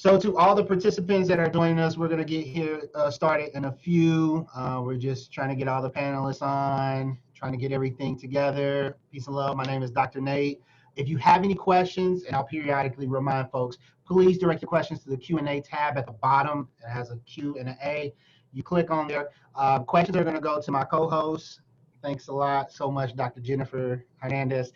So to all the participants that are joining us, we're going to get here started in a few. We're just trying to get all the panelists on, trying to get everything together. Peace and love. My name is Dr. Nate. If you have any questions, and I'll periodically remind folks, please direct your questions to the Q&A tab at the bottom. It has a Q and an A. You click on there. Questions are going to go to my co-host. Thanks a lot so much, Dr. Jennifer Hernandez.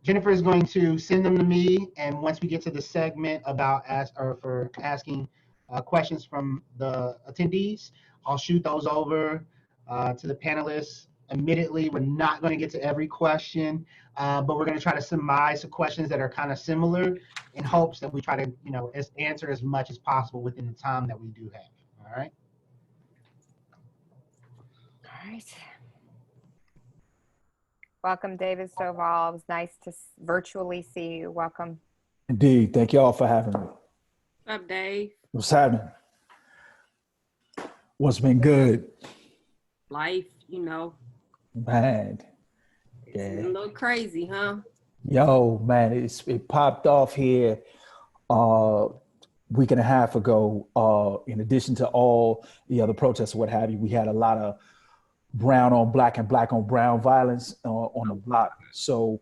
Jennifer is going to send them to me, and once we get to the segment about asking questions from the attendees, I'll shoot those over to the panelists. Admittedly, we're not going to get to every question, but we're going to try to surmise the questions that are kind of similar in hopes that we try to, answer as much as possible within the time that we do have. All right. All right. Welcome, David Stovall. It was nice to virtually see you. Welcome. Indeed. Thank you all for having me. What's up, Dave? What's happening? What's been good? Life, Man. Yeah. It's a little crazy, huh? Yo, man, it popped off here week and a half ago. In addition to all the other protests or what have you, we had a lot of brown on black and black on brown violence on the block. So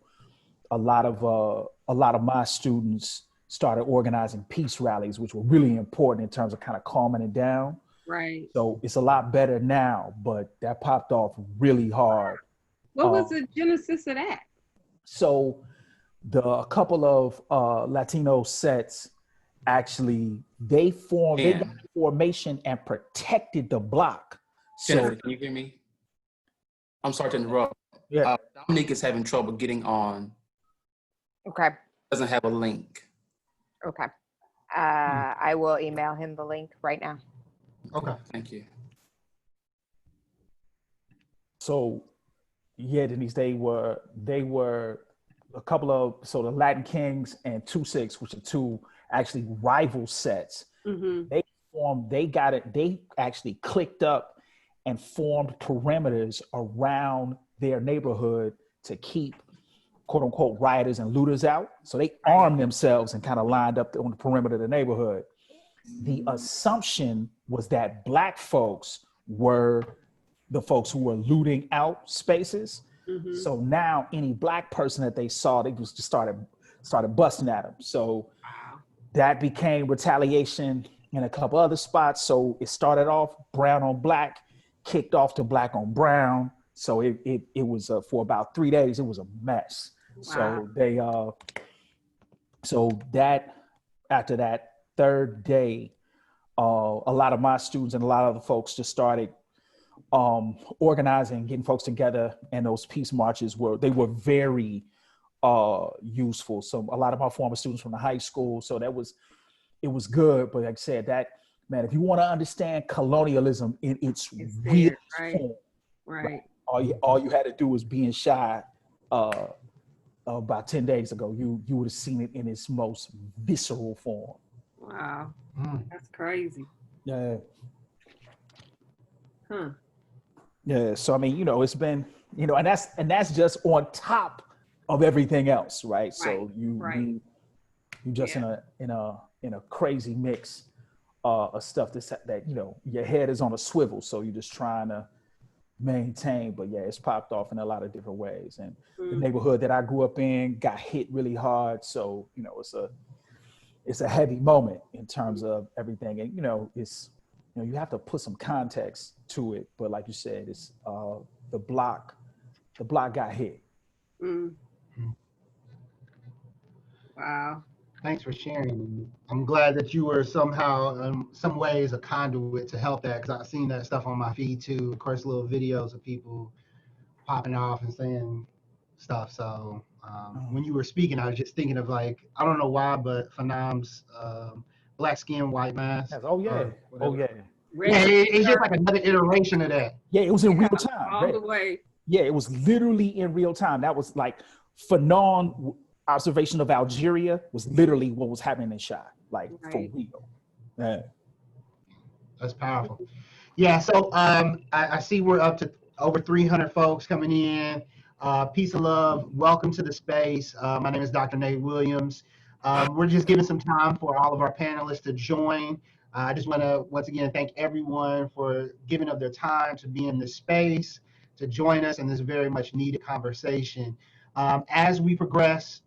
a lot of my students started organizing peace rallies, which were really important in terms of kind of calming it down. Right. So it's a lot better now, but that popped off really hard. What was the genesis of that? So a couple of Latino sets actually, they got a formation and protected the block. Jennifer, can you hear me? I'm sorry to interrupt. Yeah. Dominique is having trouble getting on. Okay. Doesn't have a link. Okay. I will email him the link right now. Okay. Thank you. So, yeah, Denise, they were a couple of, so the Latin Kings and 2-6, which are two actually rival sets. Mm-hmm. They actually clicked up and formed perimeters around their neighborhood to keep quote unquote rioters and looters out. So they armed themselves and kind of lined up on the perimeter of the neighborhood. The assumption was that Black folks were the folks who were looting out spaces. Mm-hmm. So now any Black person that they saw, they just started busting at them. So that became retaliation in a couple other spots. So it started off brown on black, kicked off to black on brown. So it was for about 3 days, it was a mess. Wow. So after that third day, a lot of my students and a lot of the folks just started organizing, getting folks together, and those peace marches were very useful. So a lot of my former students from the high school, so it was good. But like I said, man, if you want to understand colonialism in its real form, right. All you had to do was be in Shy about 10 days ago. You would have seen it in its most visceral form. Wow, that's crazy. Yeah. Huh. Yeah. So I mean, it's been, and that's just on top of everything else, right? So you just in a crazy mix of stuff that your head is on a swivel, so you're just trying to maintain. But yeah, it's popped off in a lot of different ways, and the neighborhood that I grew up in got hit really hard. So it's a heavy moment in terms of everything, and it's you have to put some context to it. But like you said, it's the block got hit. Wow. Thanks for sharing. I'm glad that you were somehow, in some ways, a conduit to help that, because I've seen that stuff on my feed too. Of course, little videos of people popping off and saying stuff. So when you were speaking, I was just thinking of, like, I don't know why, but Phanam's Black Skin, White Mask. Oh yeah. Yeah, it's just like another iteration of that. Yeah, it was in real time. All the way. Yeah, it was literally in real time. That was like Fanon observation of Algeria was literally what was happening in Shy, like for real. Yeah. That's powerful. Yeah, so I see we're up to over 300 folks coming in. Peace and love. Welcome to the space. My name is Dr. Nate Williams. We're just giving some time for all of our panelists to join. I just want to once again thank everyone for giving up their time to be in this space, to join us in this very much needed conversation. As we progress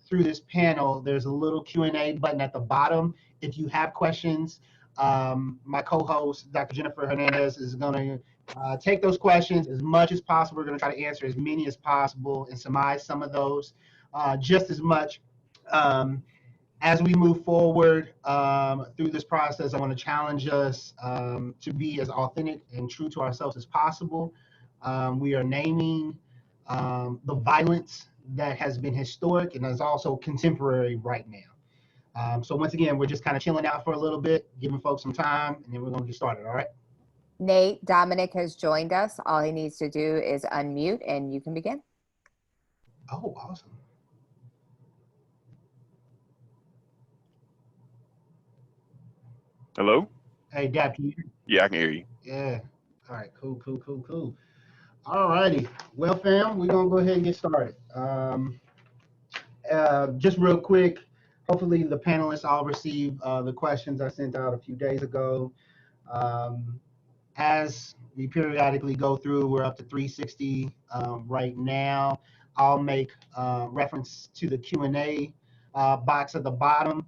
through this panel, there's a little Q&A button at the bottom. If you have questions, my co-host, Dr. Jennifer Hernandez, is going to take those questions as much as possible. We're going to try to answer as many as possible and surmise some of those just as much. As we move forward through this process, I want to challenge us to be as authentic and true to ourselves as possible. We are naming the violence that has been historic and is also contemporary right now. So once again, we're just kind of chilling out for a little bit, giving folks some time, and then we're going to get started, all right? Nate, Dominic has joined us. All he needs to do is unmute and you can begin. Oh, awesome. Hello? Hey, Dap, can you hear me? Yeah, I can hear you. Yeah. All right, cool. All righty. Well, fam, we're going to go ahead and get started. Just real quick, hopefully the panelists all receive the questions I sent out a few days ago. As we periodically go through, we're up to 360 right now. I'll make reference to the Q&A box at the bottom.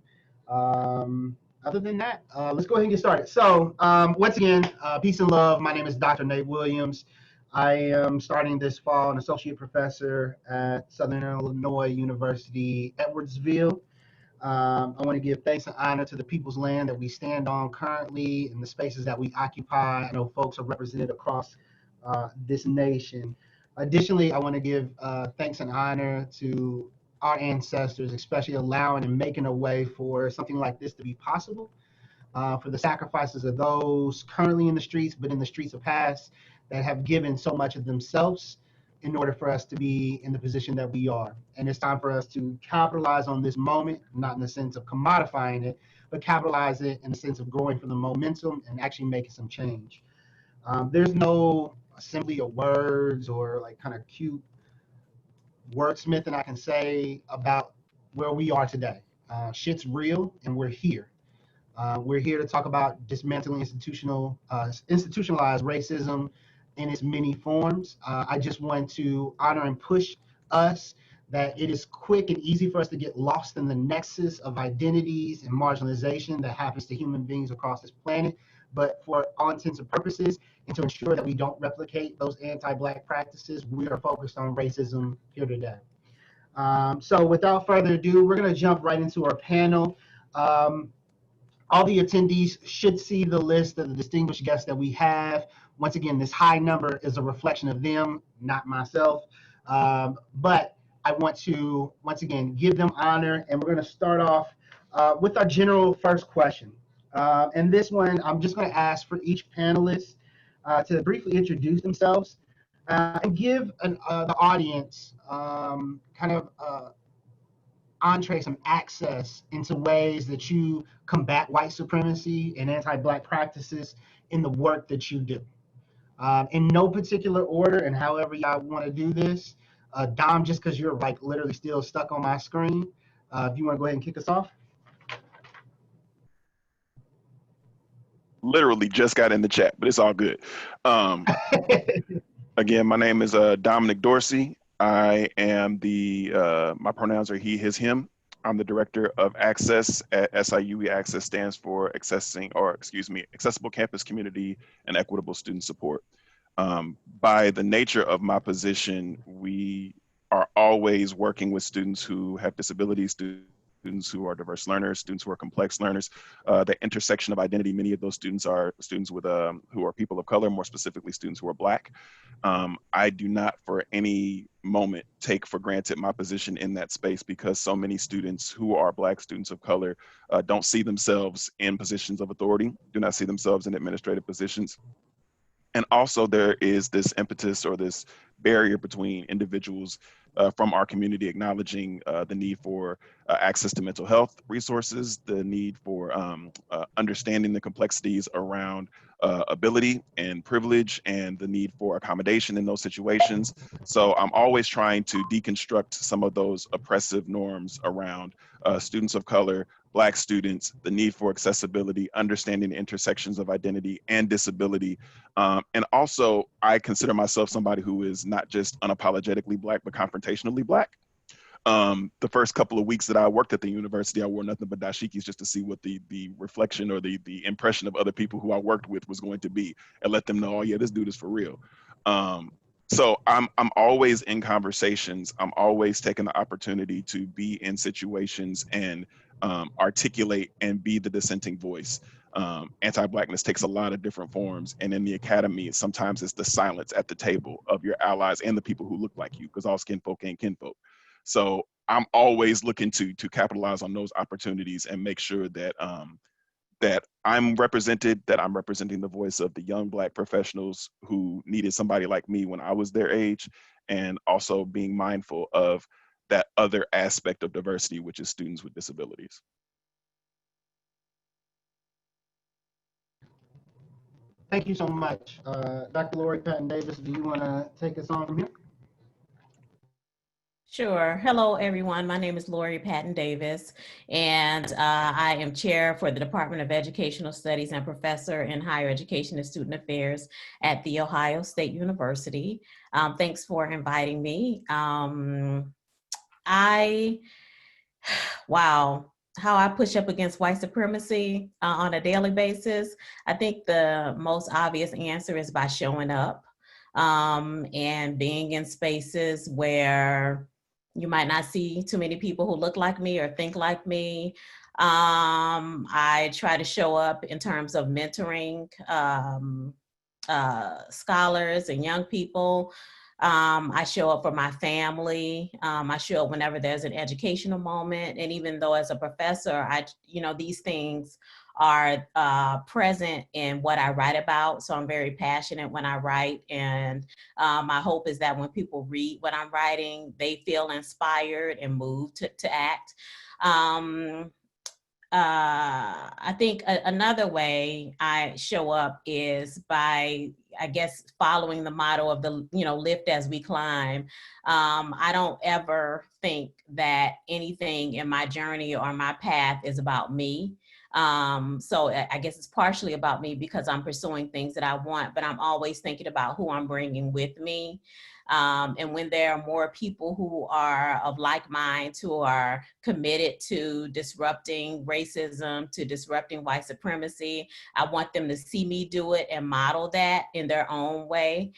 Other than that, let's go ahead and get started. So once again, peace and love. My name is Dr. Nate Williams. I am starting this fall an associate professor at Southern Illinois University, Edwardsville. I want to give thanks and honor to the people's land that we stand on currently and the spaces that we occupy. I know folks are represented across this nation. Additionally, I want to give thanks and honor to our ancestors, especially allowing and making a way for something like this to be possible, for the sacrifices of those currently in the streets, but in the streets of past, that have given so much of themselves in order for us to be in the position that we are. And it's time for us to capitalize on this moment, not in the sense of commodifying it, but capitalize it in the sense of growing from the momentum and actually making some change. There's no assembly of words or like kind of cute wordsmithing I can say about where we are today. Shit's real and we're here. We're here to talk about dismantling institutionalized racism in its many forms. I just want to honor and push us that it is quick and easy for us to get lost in the nexus of identities and marginalization that happens to human beings across this planet. But for all intents and purposes, and to ensure that we don't replicate those anti-Black practices, we are focused on racism here today. So without further ado, we're going to jump right into our panel. All the attendees should see the list of the distinguished guests that we have. Once again, this high number is a reflection of them, not myself. But I want to, once again, give them honor. And we're going to start off with our general first question. And this one, I'm just going to ask for each panelist to briefly introduce themselves and give the audience kind of entree, some access into ways that you combat white supremacy and anti-Black practices in the work that you do. In no particular order, and however y'all want to do this. Dom, just because you're like literally still stuck on my screen, if you want to go ahead and kick us off. Literally just got in the chat, but it's all good. Again, my name is Dominic Dorsey. I am my pronouns are he, his, him. I'm the director of Access at SIUE. Access stands for Accessible Campus Community and Equitable Student Support. By the nature of my position, we are always working with students who have disabilities, students who are diverse learners, students who are complex learners. The intersection of identity, many of those students are students with who are people of color, more specifically students who are Black. I do not for any moment take for granted my position in that space, because so many students who are Black, students of color, don't see themselves in positions of authority, do not see themselves in administrative positions. And also there is this impetus or this barrier between individuals from our community acknowledging the need for access to mental health resources, the need for understanding the complexities around ability and privilege, and the need for accommodation in those situations. So I'm always trying to deconstruct some of those oppressive norms around students of color, Black students, the need for accessibility, understanding the intersections of identity and disability. And also, I consider myself somebody who is not just unapologetically Black, but confrontationally Black. The first couple of weeks that I worked at the university, I wore nothing but dashikis just to see what the reflection or the impression of other people who I worked with was going to be, and let them know, oh yeah, this dude is for real. So I'm always in conversations. I'm always taking the opportunity to be in situations and articulate and be the dissenting voice. Anti-Blackness takes a lot of different forms, and in the academy, sometimes it's the silence at the table of your allies and the people who look like you, because all skin folk ain't kinfolk. So I'm always looking to capitalize on those opportunities and make sure that that I'm represented, that I'm representing the voice of the young Black professionals who needed somebody like me when I was their age, and also being mindful of that other aspect of diversity, which is students with disabilities. Thank you so much. Dr. Lori Patton Davis, do you want to take us on from here? Sure. Hello, everyone. My name is Lori Patton Davis, and I am chair for the Department of Educational Studies and professor in higher education and student affairs at The Ohio State University. Thanks for inviting me. Wow, how I push up against white supremacy on a daily basis. I think the most obvious answer is by showing up and being in spaces where you might not see too many people who look like me or think like me. I try to show up in terms of mentoring scholars and young people. I show up for my family. I show up whenever there's an educational moment. And even though as a professor, these things are present in what I write about. So I'm very passionate when I write. And my hope is that when people read what I'm writing, they feel inspired and moved to act. I think another way I show up is by, I guess, following the motto of the, lift as we climb. I don't ever think that anything in my journey or my path is about me. So I guess it's partially about me because I'm pursuing things that I want, but I'm always thinking about who I'm bringing with me. And when there are more people who are of like minds, who are committed to disrupting racism, to disrupting white supremacy, I want them to see me do it and model that in their own way.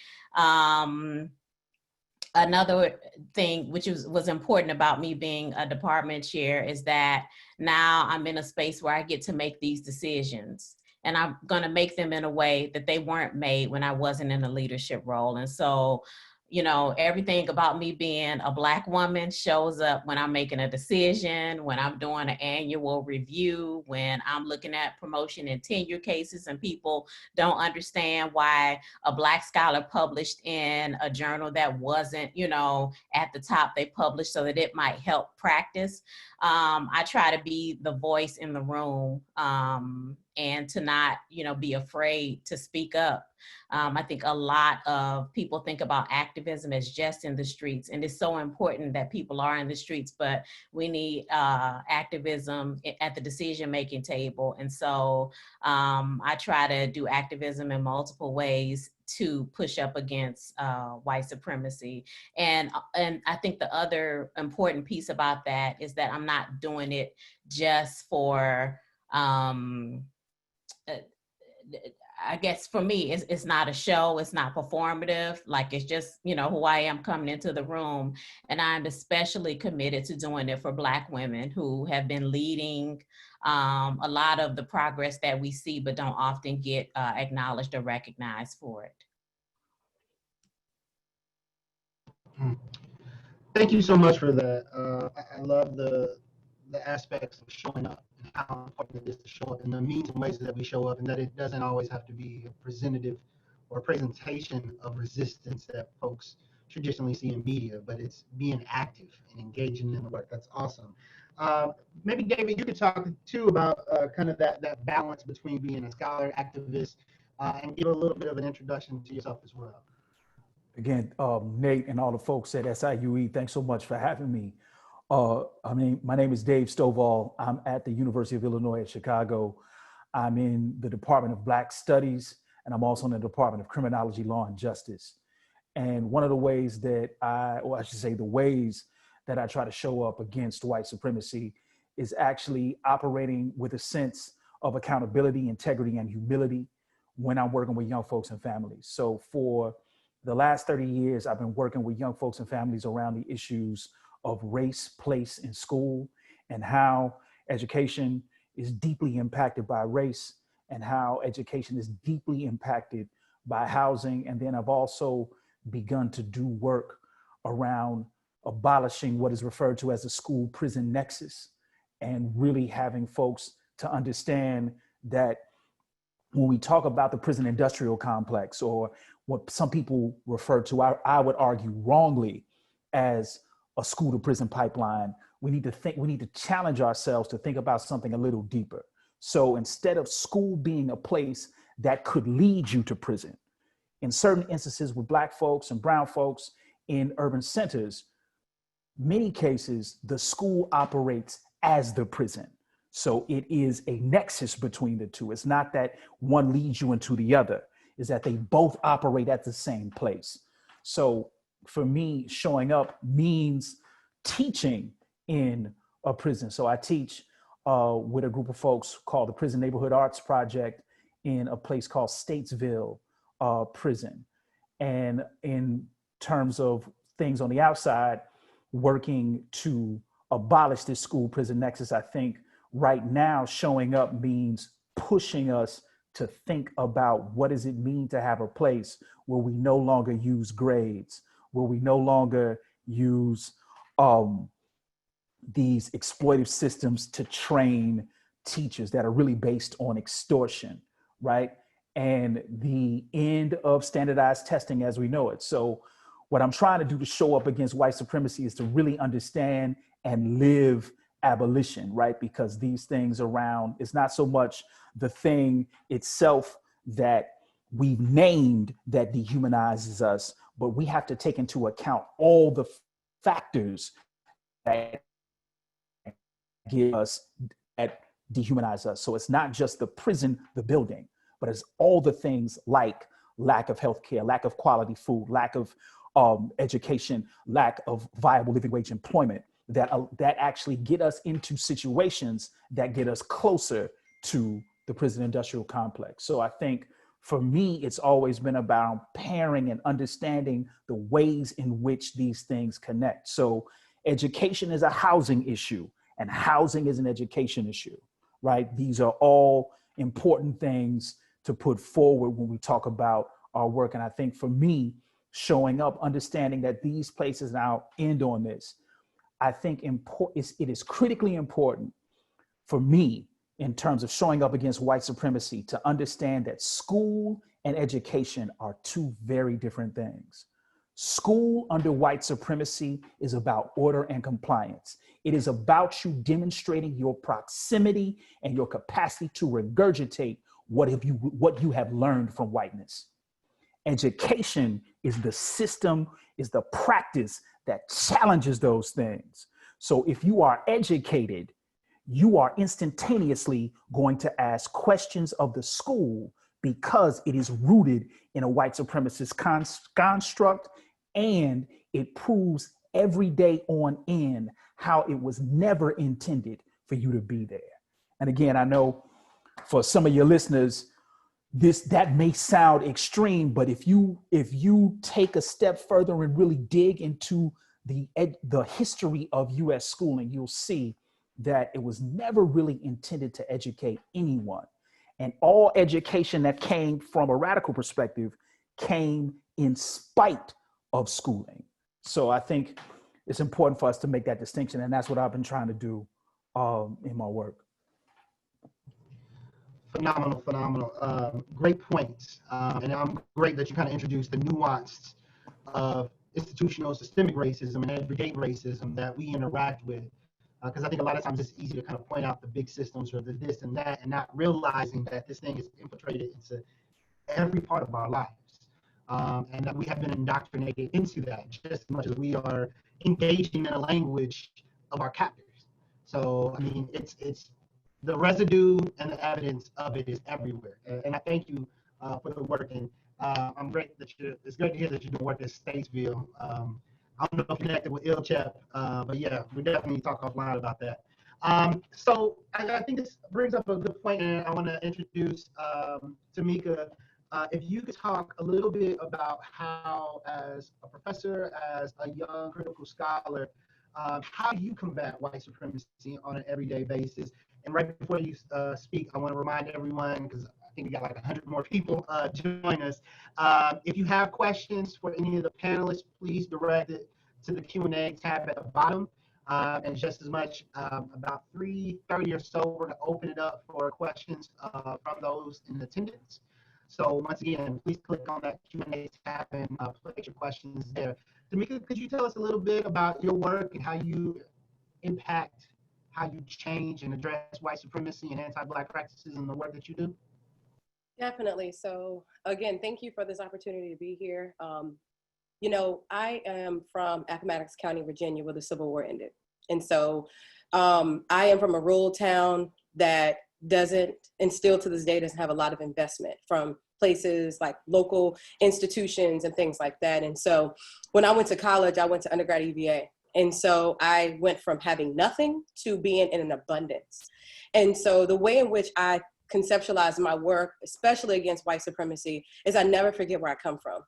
Another thing which was important about me being a department chair is that now I'm in a space where I get to make these decisions, and I'm going to make them in a way that they weren't made when I wasn't in a leadership role. And so, everything about me being a Black woman shows up when I'm making a decision, when I'm doing an annual review, when I'm looking at promotion and tenure cases and people don't understand why a Black scholar published in a journal that wasn't, at the top they published so that it might help practice. I try to be the voice in the room and to not, be afraid to speak up. I think a lot of people think about activism as just in the streets, and it's so important that people are in the streets, but we need activism at the decision-making table. And so I try to do activism in multiple ways to push up against white supremacy. And I think the other important piece about that is that I'm not doing it just for, I guess for me, it's not a show, it's not performative, like it's just, who I am coming into the room. And I'm especially committed to doing it for Black women who have been leading a lot of the progress that we see, but don't often get acknowledged or recognized for it. Thank you so much for that. I love the aspects of showing up and how important it is to show up and the means and ways that we show up, and that it doesn't always have to be a presentative or presentation of resistance that folks traditionally see in media, but it's being active and engaging in the work. That's awesome. Maybe David, you could talk too about kind of that balance between being a scholar, activist, and give a little bit of an introduction to yourself as well. Again, Nate and all the folks at SIUE, thanks so much for having me. My name is Dave Stovall. I'm at the University of Illinois at Chicago. I'm in the Department of Black Studies, and I'm also in the Department of Criminology, Law, and Justice. And one of the ways that the ways that I try to show up against white supremacy is actually operating with a sense of accountability, integrity, and humility when I'm working with young folks and families. So for the last 30 years, I've been working with young folks and families around the issues of race, place, and school, and how education is deeply impacted by race, and how education is deeply impacted by housing. And then I've also begun to do work around abolishing what is referred to as the school prison nexus, and really having folks to understand that when we talk about the prison industrial complex, or what some people refer to, I would argue wrongly, as a school to prison pipeline, we need to challenge ourselves to think about something a little deeper. So instead of school being a place that could lead you to prison, in certain instances with Black folks and brown folks in urban centers, many cases, the school operates as the prison. So it is a nexus between the two. It's not that one leads you into the other, is that they both operate at the same place. So for me, showing up means teaching in a prison. So I teach with a group of folks called the Prison Neighborhood Arts Project in a place called Statesville Prison. And in terms of things on the outside, working to abolish this school prison nexus, I think right now showing up means pushing us to think about what does it mean to have a place where we no longer use grades, where we no longer use these exploitive systems to train teachers that are really based on extortion, right? And the end of standardized testing as we know it. So what I'm trying to do to show up against white supremacy is to really understand and live abolition, right? Because these things around, it's not so much the thing itself that we've named that dehumanizes us, but we have to take into account all the factors that give us, that dehumanize us. So it's not just the prison, the building, but it's all the things like lack of healthcare, lack of quality food, lack of education, lack of viable living wage employment that actually get us into situations that get us closer to the prison industrial complex. So I think for me, it's always been about pairing and understanding the ways in which these things connect. So education is a housing issue, and housing is an education issue, right? These are all important things to put forward when we talk about our work. And I think for me, showing up, understanding that these places, and I'll end on this, I think it is critically important for me in terms of showing up against white supremacy to understand that school and education are two very different things. School under white supremacy is about order and compliance. It is about you demonstrating your proximity and your capacity to regurgitate what you have learned from whiteness. Education is the system, is the practice that challenges those things. So if you are educated, you are instantaneously going to ask questions of the school because it is rooted in a white supremacist construct, and it proves every day on end how it was never intended for you to be there. And again, I know for some of your listeners, that may sound extreme, but if you take a step further and really dig into the history of US schooling, you'll see that it was never really intended to educate anyone. And all education that came from a radical perspective came in spite of schooling. So I think it's important for us to make that distinction. And that's what I've been trying to do in my work. Phenomenal. Great points. And I'm great that you kind of introduced the nuance of institutional systemic racism and everyday racism that we interact with. Because I think a lot of times it's easy to kind of point out the big systems or the this and that and not realizing that this thing is infiltrated into every part of our lives. And that we have been indoctrinated into that just as much as we are engaging in a language of our captors. So, I mean, it's the residue and the evidence of it is everywhere. And I thank you for the work. And I'm great that it's great to hear that you're doing work at Statesville. I don't know if you're connected with ILCHEP, but yeah, we definitely talk offline about that. So I think this brings up a good point, and I want to introduce Tamika. If you could talk a little bit about how, as a professor, as a young critical scholar, how you combat white supremacy on an everyday basis. And right before you speak, I want to remind everyone, because I think we got like 100 more people join us. If you have questions for any of the panelists, please direct it to the Q&A tab at the bottom. And just as much, about 3:30 or so, we're going to open it up for questions from those in attendance. So once again, please click on that Q&A tab and place your questions there. Tamika, could you tell us a little bit about your work and how you impact, how you change and address white supremacy and anti-Black practices in the work that you do? Definitely. So again, thank you for this opportunity to be here. You know, I am from Appomattox County, Virginia, where the Civil War ended. And so I am from a rural town that doesn't, and still to this day doesn't have a lot of investment from places like local institutions and things like that. And so when I went to college, I went to undergrad EVA. And so I went from having nothing to being in an abundance. And so the way in which I conceptualize my work, especially against white supremacy, is I never forget where I come from.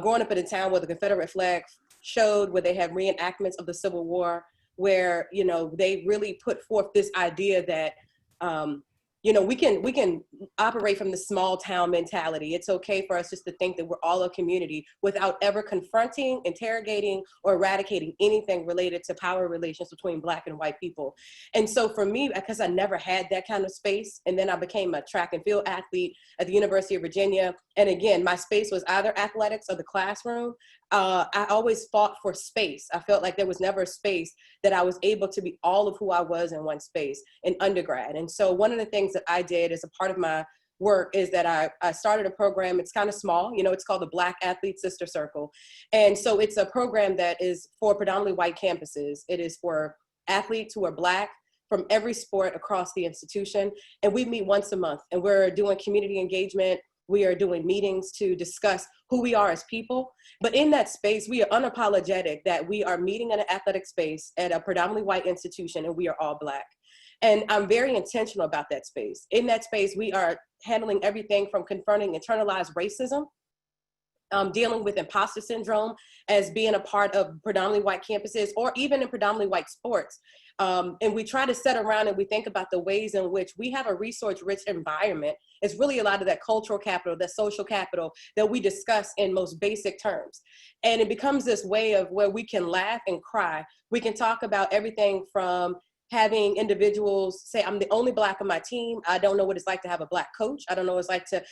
Growing up in a town where the Confederate flag showed, where they had reenactments of the Civil War, where, you know, they really put forth this idea that, you know, we can operate from the small town mentality. It's okay for us just to think that we're all a community without ever confronting, interrogating, or eradicating anything related to power relations between Black and white people. And so for me, because I never had that kind of space, and then I became a track and field athlete at the University of Virginia. And again, my space was either athletics or the classroom. I always fought for space. I felt like there was never a space that I was able to be all of who I was in one space in undergrad. And so one of the things that I did as a part of my work is that I started a program. It's kind of small, you know, it's called the Black Athlete Sister Circle. And so it's a program that is for predominantly white campuses. It is for athletes who are Black from every sport across the institution. And we meet once a month, and we're doing community engagement. We are doing meetings to discuss who we are as people. But in that space, we are unapologetic that we are meeting in an athletic space at a predominantly white institution, and we are all Black. And I'm very intentional about that space. In that space, we are handling everything from confronting internalized racism, dealing with imposter syndrome as being a part of predominantly white campuses, or even in predominantly white sports. And we try to sit around and we think about the ways in which we have a resource-rich environment. It's really a lot of that cultural capital, that social capital that we discuss in most basic terms. And it becomes this way of where we can laugh and cry. We can talk about everything from having individuals say, I'm the only Black on my team. I don't know what it's like to have a Black coach. I don't know what it's like to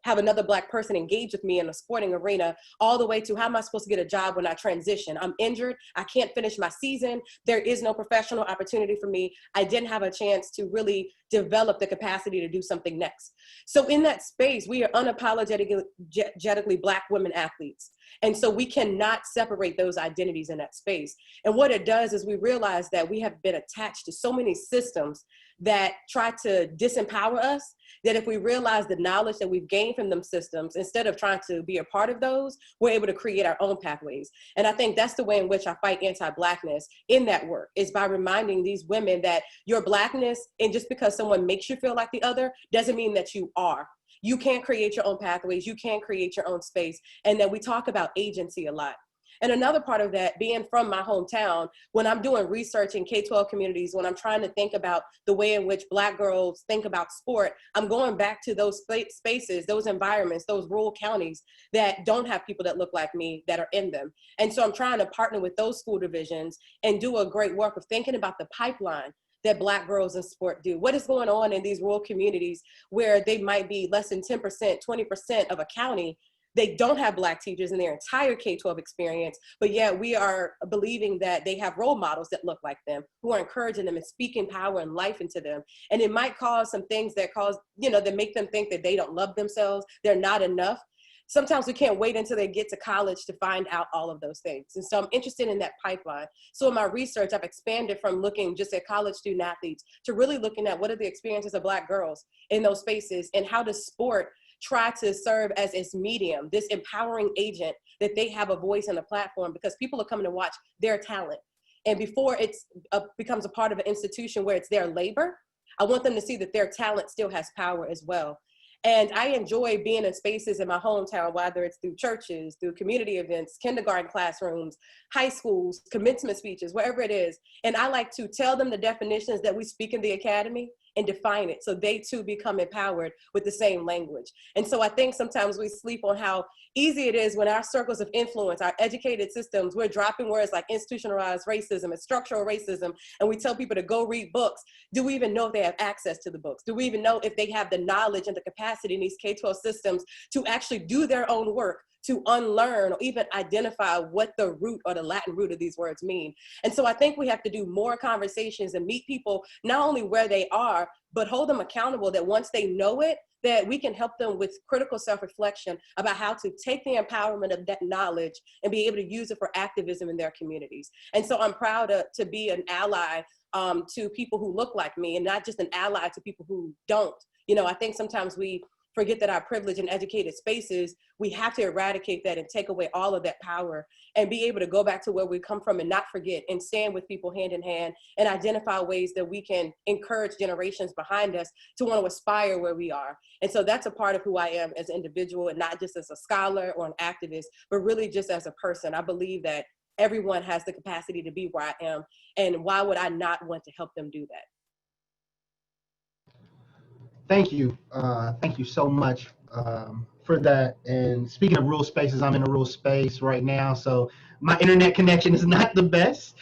have another Black person engage with me in a sporting arena, all the way to how am I supposed to get a job when I transition? I'm injured. I can't finish my season. There is no professional opportunity for me. I didn't have a chance to really develop the capacity to do something next. So in that space, we are unapologetically Black women athletes. And so we cannot separate those identities in that space. And what it does is we realize that we have been attached to so many systems that try to disempower us, that if we realize the knowledge that we've gained from them systems, instead of trying to be a part of those, we're able to create our own pathways. And I think that's the way in which I fight anti-Blackness in that work, is by reminding these women that your Blackness, and just because someone makes you feel like the other, doesn't mean that you are. You can't create your own pathways, you can't create your own space. And then we talk about agency a lot. And another part of that, being from my hometown, when I'm doing research in K-12 communities, when I'm trying to think about the way in which Black girls think about sport, I'm going back to those spaces, those environments, those rural counties that don't have people that look like me that are in them. And so I'm trying to partner with those school divisions and do a great work of thinking about the pipeline that Black girls in sport do? What is going on in these rural communities where they might be less than 10%, 20% of a county? They don't have Black teachers in their entire K-12 experience, but yet we are believing that they have role models that look like them, who are encouraging them and speaking power and life into them. And it might cause some things that cause, that make them think that they don't love themselves, they're not enough. Sometimes we can't wait until they get to college to find out all of those things. And so I'm interested in that pipeline. So in my research, I've expanded from looking just at college student athletes to really looking at what are the experiences of Black girls in those spaces, and how does sport try to serve as its medium, this empowering agent, that they have a voice and a platform, because people are coming to watch their talent. And before it becomes a part of an institution where it's their labor, I want them to see that their talent still has power as well. And I enjoy being in spaces in my hometown, whether it's through churches, through community events, kindergarten classrooms, high schools, commencement speeches, wherever it is. And I like to tell them the definitions that we speak in the academy and define it, so they too become empowered with the same language. And so I think sometimes we sleep on how easy it is when our circles of influence, our educated systems, we're dropping words like institutionalized racism and structural racism, and we tell people to go read books. Do we even know if they have access to the books? Do we even know if they have the knowledge and the capacity in these K-12 systems to actually do their own work, to unlearn or even identify what the root or the Latin root of these words mean? And so I think we have to do more conversations and meet people not only where they are, but hold them accountable, that once they know it, that we can help them with critical self-reflection about how to take the empowerment of that knowledge and be able to use it for activism in their communities. And so I'm proud to be an ally to people who look like me, and not just an ally to people who don't. I think sometimes we forget that our privilege in educated spaces, we have to eradicate that and take away all of that power and be able to go back to where we come from and not forget, and stand with people hand in hand and identify ways that we can encourage generations behind us to want to aspire where we are. And so that's a part of who I am as an individual, and not just as a scholar or an activist, but really just as a person. I believe that everyone has the capacity to be where I am, and why would I not want to help them do that? Thank you. Thank you so much for that. And speaking of rural spaces, I'm in a rural space right now, so my internet connection is not the best.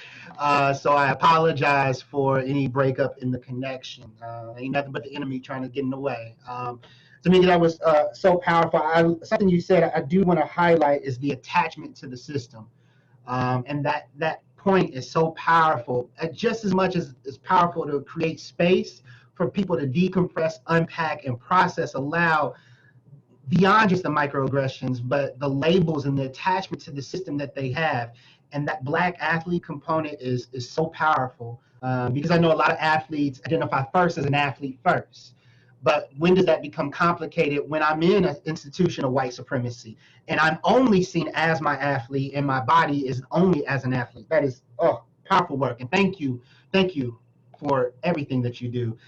So I apologize for any breakup in the connection. Ain't nothing but the enemy trying to get in the way. To me, that was so powerful. Something you said I do want to highlight is the attachment to the system. And that point is so powerful. Just as much as it's powerful to create space for people to decompress, unpack, and process, allow beyond just the microaggressions, but the labels and the attachment to the system that they have. And that Black athlete component is so powerful, because I know a lot of athletes identify first as an athlete first. But when does that become complicated? When I'm in an institution of white supremacy and I'm only seen as my athlete, and my body is only as an athlete. That is powerful work. And thank you for everything that you do.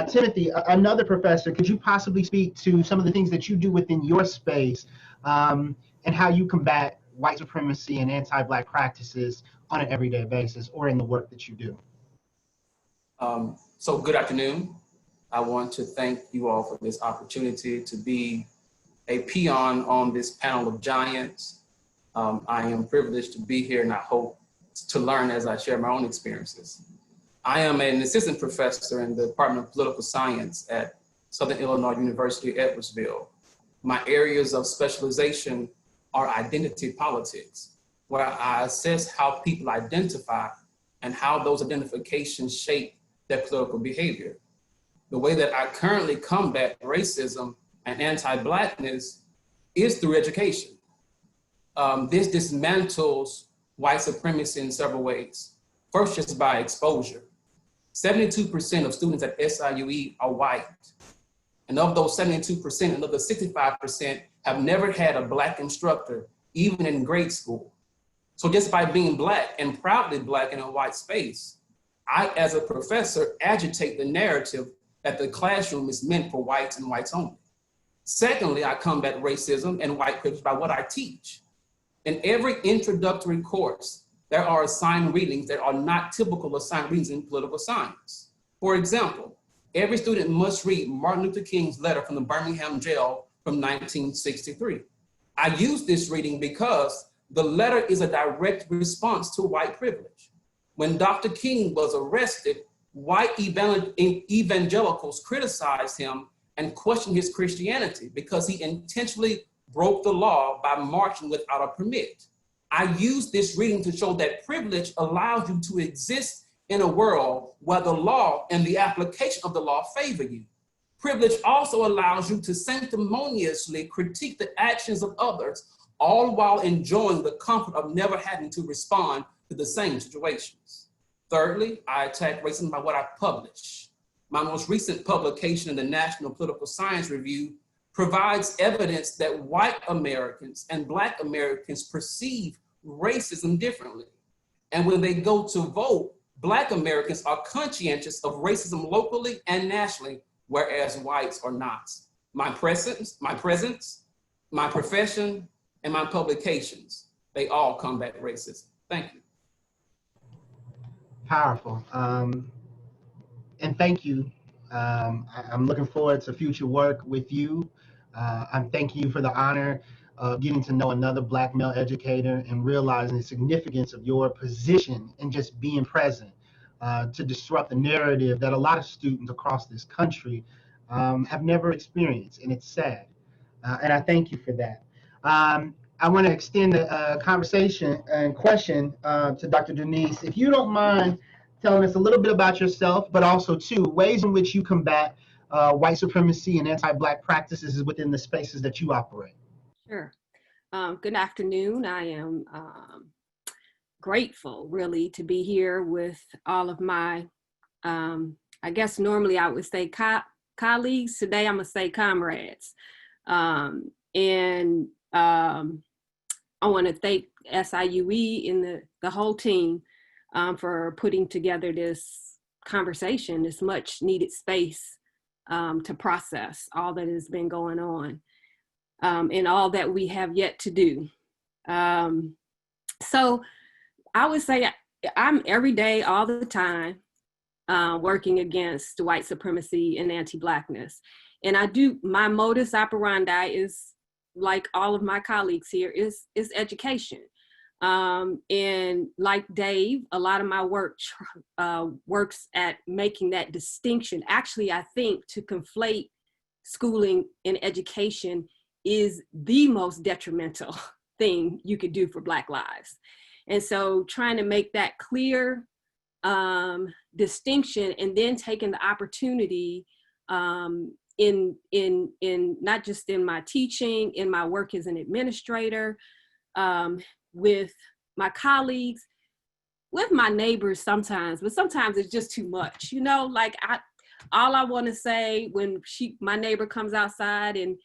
Timothy, another professor, could you possibly speak to some of the things that you do within your space, and how you combat white supremacy and anti-Black practices on an everyday basis, or in the work that you do? So good afternoon. I want to thank you all for this opportunity to be a peon on this panel of giants. I am privileged to be here, and I hope to learn as I share my own experiences. I am an assistant professor in the Department of Political Science at Southern Illinois University, Edwardsville. My areas of specialization are identity politics, where I assess how people identify and how those identifications shape their political behavior. The way that I currently combat racism and anti-Blackness is through education. This dismantles white supremacy in several ways. First, just by exposure. 72% of students at SIUE are white. And of those 72%, another 65% have never had a Black instructor, even in grade school. So just by being Black, and proudly Black in a white space, I, as a professor, agitate the narrative that the classroom is meant for whites and whites only. Secondly, I combat racism and white privilege by what I teach. In every introductory course, there are assigned readings that are not typical assigned readings in political science. For example, every student must read Martin Luther King's letter from the Birmingham jail from 1963. I use this reading because the letter is a direct response to white privilege. When Dr. King was arrested, white evangelicals criticized him and questioned his Christianity because he intentionally broke the law by marching without a permit. I use this reading to show that privilege allows you to exist in a world where the law and the application of the law favor you. Privilege also allows you to sanctimoniously critique the actions of others, all while enjoying the comfort of never having to respond to the same situations. Thirdly, I attack racism by what I publish. My most recent publication in the National Political Science Review provides evidence that white Americans and Black Americans perceive racism differently. And when they go to vote, Black Americans are conscientious of racism locally and nationally, whereas whites are not. My presence, my profession, and my publications, they all combat racism. Thank you. Powerful. And thank you. I'm looking forward to future work with you. I'm thanking you for the honor of getting to know another Black male educator and realizing the significance of your position and just being present to disrupt the narrative that a lot of students across this country have never experienced, and it's sad. And I thank you for that. I want to extend the conversation and question to Dr. Denise. If you don't mind telling us a little bit about yourself, but also, too, ways in which you combat white supremacy and anti-Black practices within the spaces that you operate. Sure. Good afternoon. I am grateful, really, to be here with all of my, I guess normally I would say colleagues. Today I'm going to say comrades. I want to thank SIUE and the whole team for putting together this conversation, this much needed space to process all that has been going on and all that we have yet to do. So I would say I'm every day, all the time, working against white supremacy and anti-Blackness. And my modus operandi is, like all of my colleagues here, is education. And like Dave, a lot of my work works at making that distinction. Actually, I think to conflate schooling and education is the most detrimental thing you could do for Black lives. And so trying to make that clear distinction, and then taking the opportunity in not just in my teaching, in my work as an administrator, with my colleagues, with my neighbors sometimes, but sometimes it's just too much, you know, like all I want to say when my neighbor comes outside and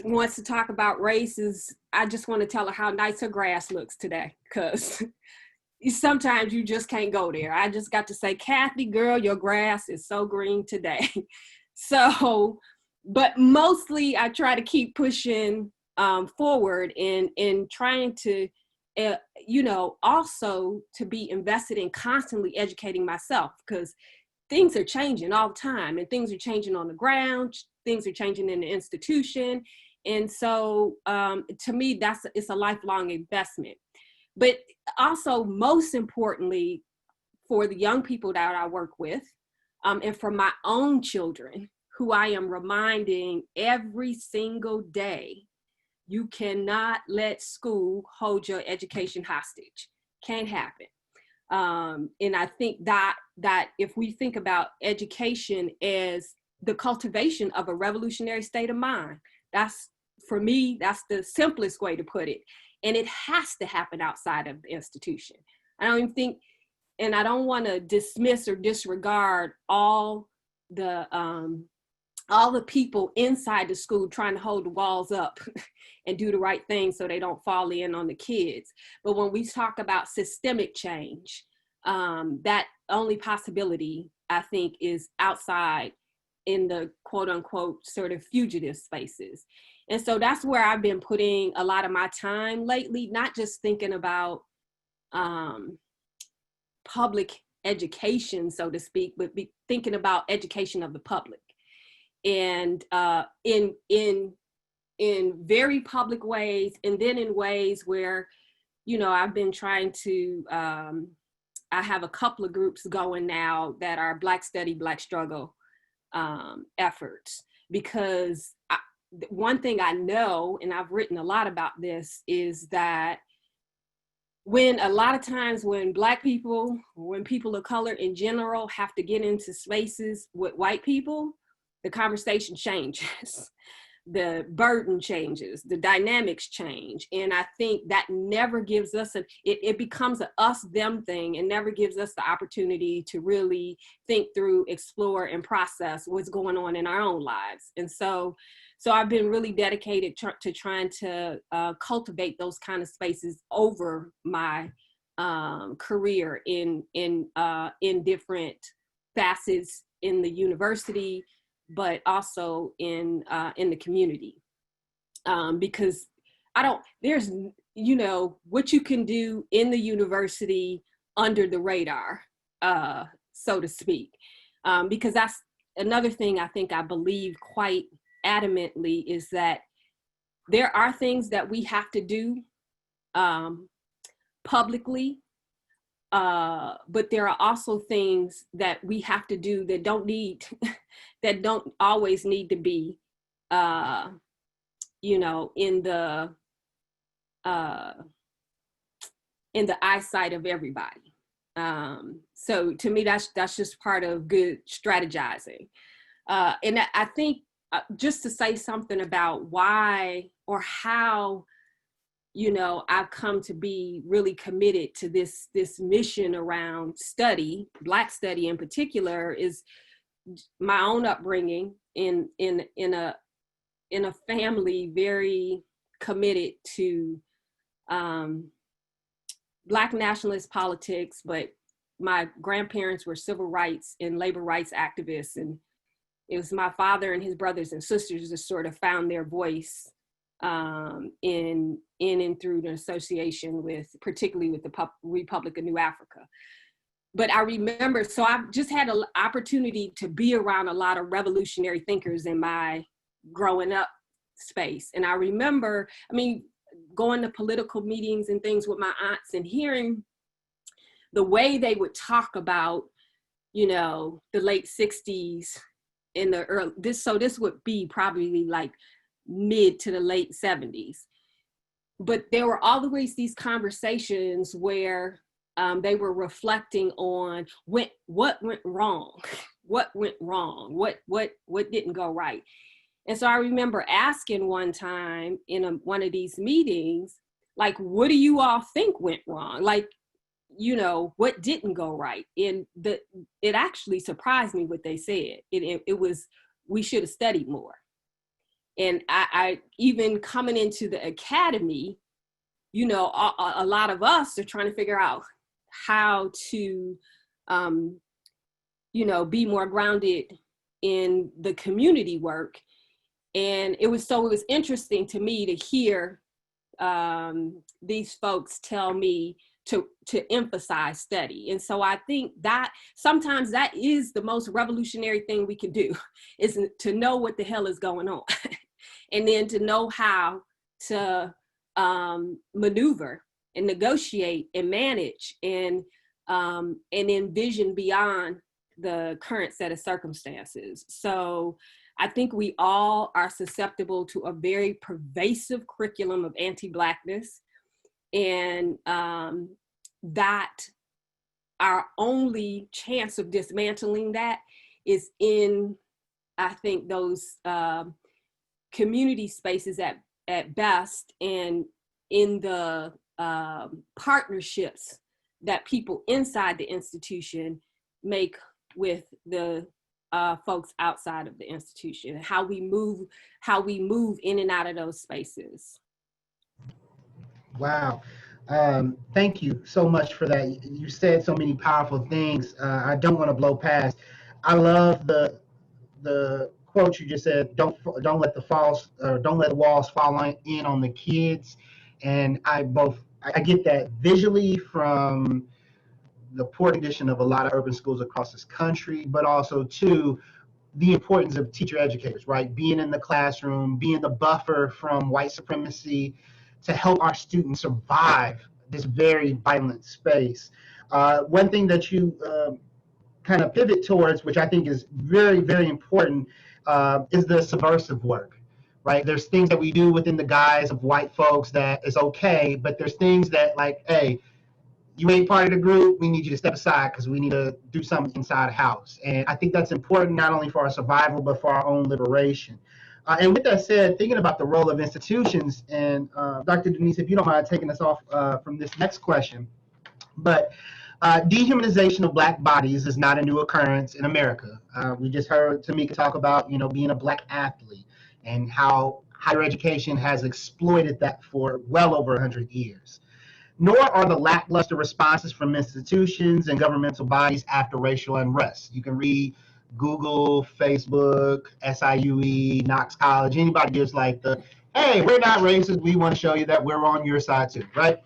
wants to talk about race is, I just want to tell her how nice her grass looks today, because sometimes you just can't go there. I just got to say, Kathy, girl, your grass is so green today. So, but mostly I try to keep pushing forward and trying to, you know, also to be invested in constantly educating myself, because things are changing all the time, and things are changing on the ground, things are changing in the institution. And so to me, it's a lifelong investment. But also, most importantly, for the young people that I work with, and for my own children, who I am reminding every single day, you cannot let school hold your education hostage. Can't happen. And I think that if we think about education as the cultivation of a revolutionary state of mind, for me, that's the simplest way to put it. And it has to happen outside of the institution. I don't even think, and I don't want to dismiss or disregard all the people inside the school trying to hold the walls up and do the right thing so they don't fall in on the kids. But when we talk about systemic change, that only possibility, I think, is outside in the quote unquote sort of fugitive spaces. And so that's where I've been putting a lot of my time lately, not just thinking about public education, so to speak, but be thinking about education of the public. And in very public ways, and then in ways where, you know, I've been trying to I have a couple of groups going now that are Black Study, Black Struggle efforts, because one thing I know, and I've written a lot about this, is that when a lot of times when Black people, when people of color in general have to get into spaces with white people, the conversation changes. The burden changes, the dynamics change. And I think that never gives us, it becomes a us, them thing, and never gives us the opportunity to really think through, explore, and process what's going on in our own lives. And so I've been really dedicated to trying to cultivate those kind of spaces over my career in different facets in the university, but also in the community, because there's, what you can do in the university under the radar, so to speak, because that's another thing I think I believe quite adamantly, is that there are things that we have to do publicly, but there are also things that we have to do that that don't always need to be, in the eyesight of everybody. So to me, that's just part of good strategizing. And I think just to say something about why or how, I've come to be really committed to this mission around study, Black study in particular, is my own upbringing in a family very committed to Black nationalist politics, but my grandparents were civil rights and labor rights activists, and it was my father and his brothers and sisters that sort of found their voice in and through the association with, particularly with the Republic of New Africa. But I remember, so I've just had an opportunity to be around a lot of revolutionary thinkers in my growing up space. And I remember, going to political meetings and things with my aunts and hearing the way they would talk about, the late 60s in the early, this would be probably like mid to the late 70s. But there were always these conversations where they were reflecting on what went wrong, what didn't go right. And so I remember asking one time in one of these meetings, like, what do you all think went wrong? Like, what didn't go right? And it actually surprised me what they said. It was, we should have studied more. And I even coming into the academy, a lot of us are trying to figure out how to, be more grounded in the community work. And it was interesting to me to hear these folks tell me to emphasize study. And so I think that sometimes that is the most revolutionary thing we can do, is to know what the hell is going on. And then to know how to maneuver and negotiate and manage and envision beyond the current set of circumstances. So I think we all are susceptible to a very pervasive curriculum of anti-Blackness, and that our only chance of dismantling that is in, I think, those community spaces at best, and in the partnerships that people inside the institution make with the folks outside of the institution, how we move in and out of those spaces. Wow. Thank you so much for that. You said so many powerful things. I don't want to blow past. I love the quote you just said. Don't let the walls fall in on the kids. And I get that visually from the poor condition of a lot of urban schools across this country, but also too the importance of teacher educators, right? Being in the classroom, being the buffer from white supremacy to help our students survive this very violent space. One thing that you kind of pivot towards, which I think is very, very important, is the subversive work, right? There's things that we do within the guise of white folks that is okay, but there's things that like, hey, you ain't part of the group, we need you to step aside because we need to do something inside the house. And I think that's important not only for our survival, but for our own liberation. And with that said, thinking about the role of institutions, and Dr. Denise, if you don't mind taking us off from this next question, but dehumanization of Black bodies is not a new occurrence in America. We just heard Tamika talk about, being a Black athlete and how higher education has exploited that for well over 100 years. Nor are the lackluster responses from institutions and governmental bodies after racial unrest. You can read Google, Facebook, SIUE, Knox College, anybody gives like the, hey, we're not racist, we want to show you that we're on your side too, right?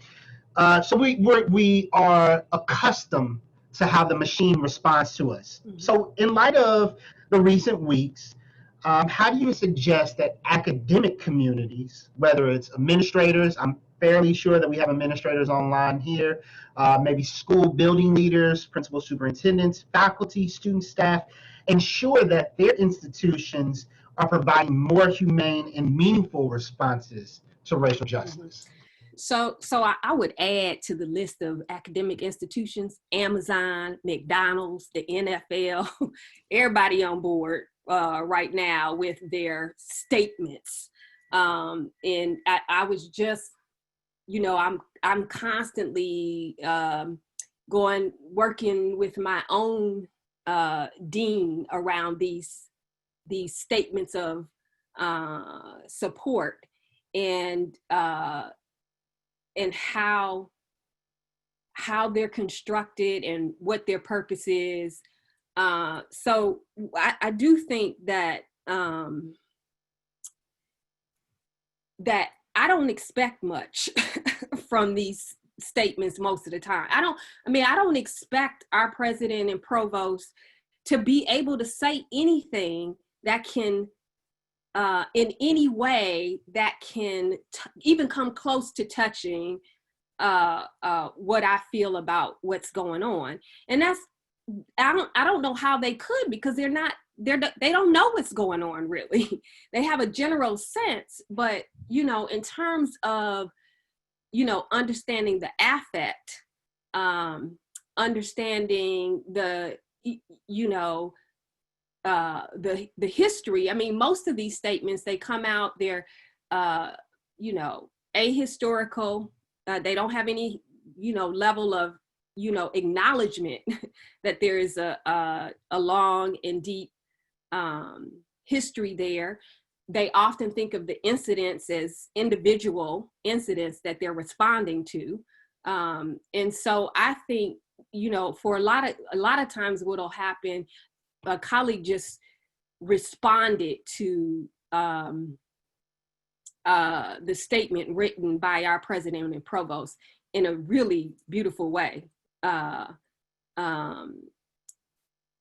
So we are accustomed to how the machine responds to us. Mm-hmm. So in light of the recent weeks, how do you suggest that academic communities, whether it's administrators, I'm fairly sure that we have administrators online here, maybe school building leaders, principal superintendents, faculty, student staff, ensure that their institutions are providing more humane and meaningful responses to racial justice? So I would add to the list of academic institutions, Amazon, McDonald's, the NFL, everybody on board right now with their statements. And I was just, I'm constantly working with my own dean around these statements of support and how they're constructed and what their purpose is. So I do think that that I don't expect much from these statements most of the time. I don't expect our president and provost to be able to say anything that can in any way that can even come close to touching what I feel about what's going on. And that's, I don't know how they could, because they don't know what's going on really. They have a general sense, but in terms of understanding the affect, understanding the the history. I mean, most of these statements, they come out, they're ahistorical. They don't have any level of acknowledgement that there is a long and deep history there. They often think of the incidents as individual incidents that they're responding to, and so I think for a lot of times what'll happen, a colleague just responded to the statement written by our president and provost in a really beautiful way.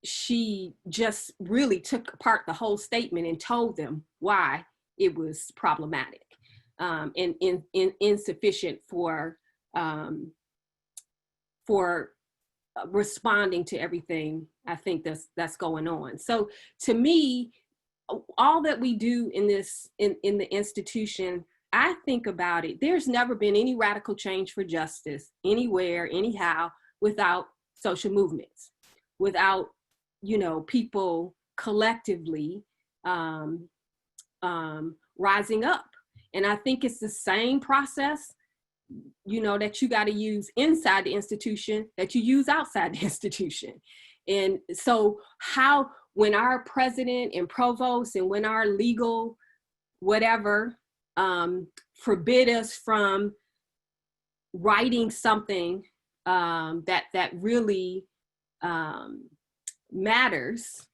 She just really took apart the whole statement and told them why it was problematic and insufficient for responding to everything I think that's going on. So to me, all that we do in the institution, I think about it, there's never been any radical change for justice anywhere, anyhow, without social movements, without people collectively rising up. And I think it's the same process that you got to use inside the institution that you use outside the institution. And so when our president and provost and when our legal whatever forbid us from writing something that really matters,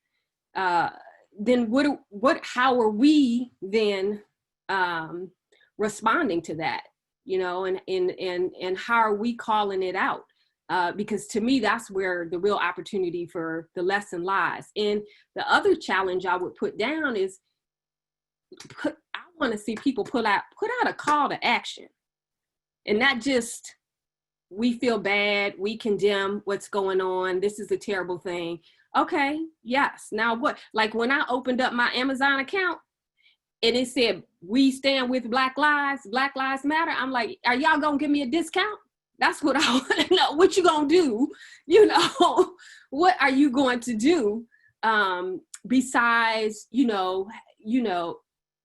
then how are we then responding to that? And how are we calling it out? Because to me, that's where the real opportunity for the lesson lies. And the other challenge I would put down is I want to see people put out a call to action, and not just we feel bad, we condemn what's going on, this is a terrible thing. Okay, yes, now what? Like when I opened up my Amazon account and it said, we stand with Black Lives Matter, I'm like, are y'all gonna give me a discount? That's what I want to know. What you gonna do? You know, what are you going to do besides,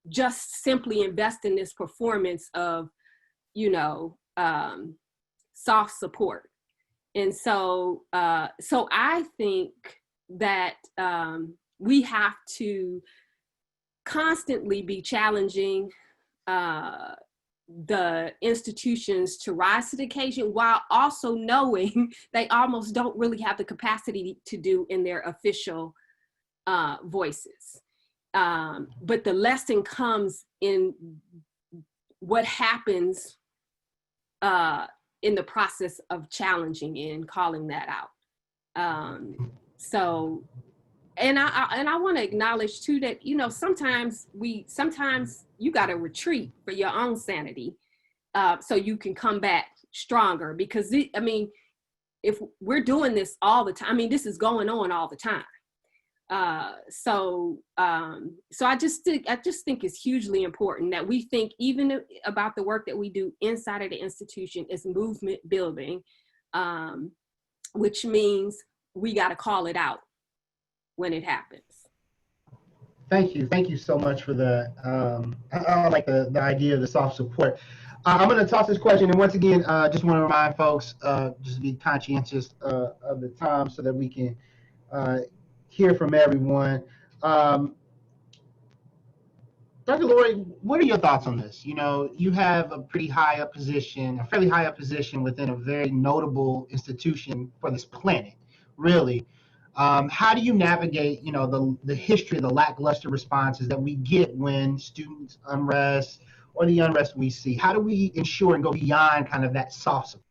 just simply invest in this performance of, soft support. And so, so I think that we have to constantly be challenging the institutions to rise to the occasion, while also knowing they almost don't really have the capacity to do in their official voices. But the lesson comes in what happens in the process of challenging and calling that out. So, and I want to acknowledge too that, sometimes you got to retreat for your own sanity, so you can come back stronger, because if we're doing this all the time, this is going on all the time. So I just think it's hugely important that we think even about the work that we do inside of the institution as movement building, which means we got to call it out when it happens. Thank you so much for that. I like the idea of the soft support. I'm going to toss this question, and once again, just want to remind folks, just be conscientious of the time so that we can hear from everyone. Dr. Lori, what are your thoughts on this? You have a fairly high up position within a very notable institution for this planet, really. How do you navigate, the history of the lackluster responses that we get when students unrest or the unrest we see? How do we ensure and go beyond kind of that soft support?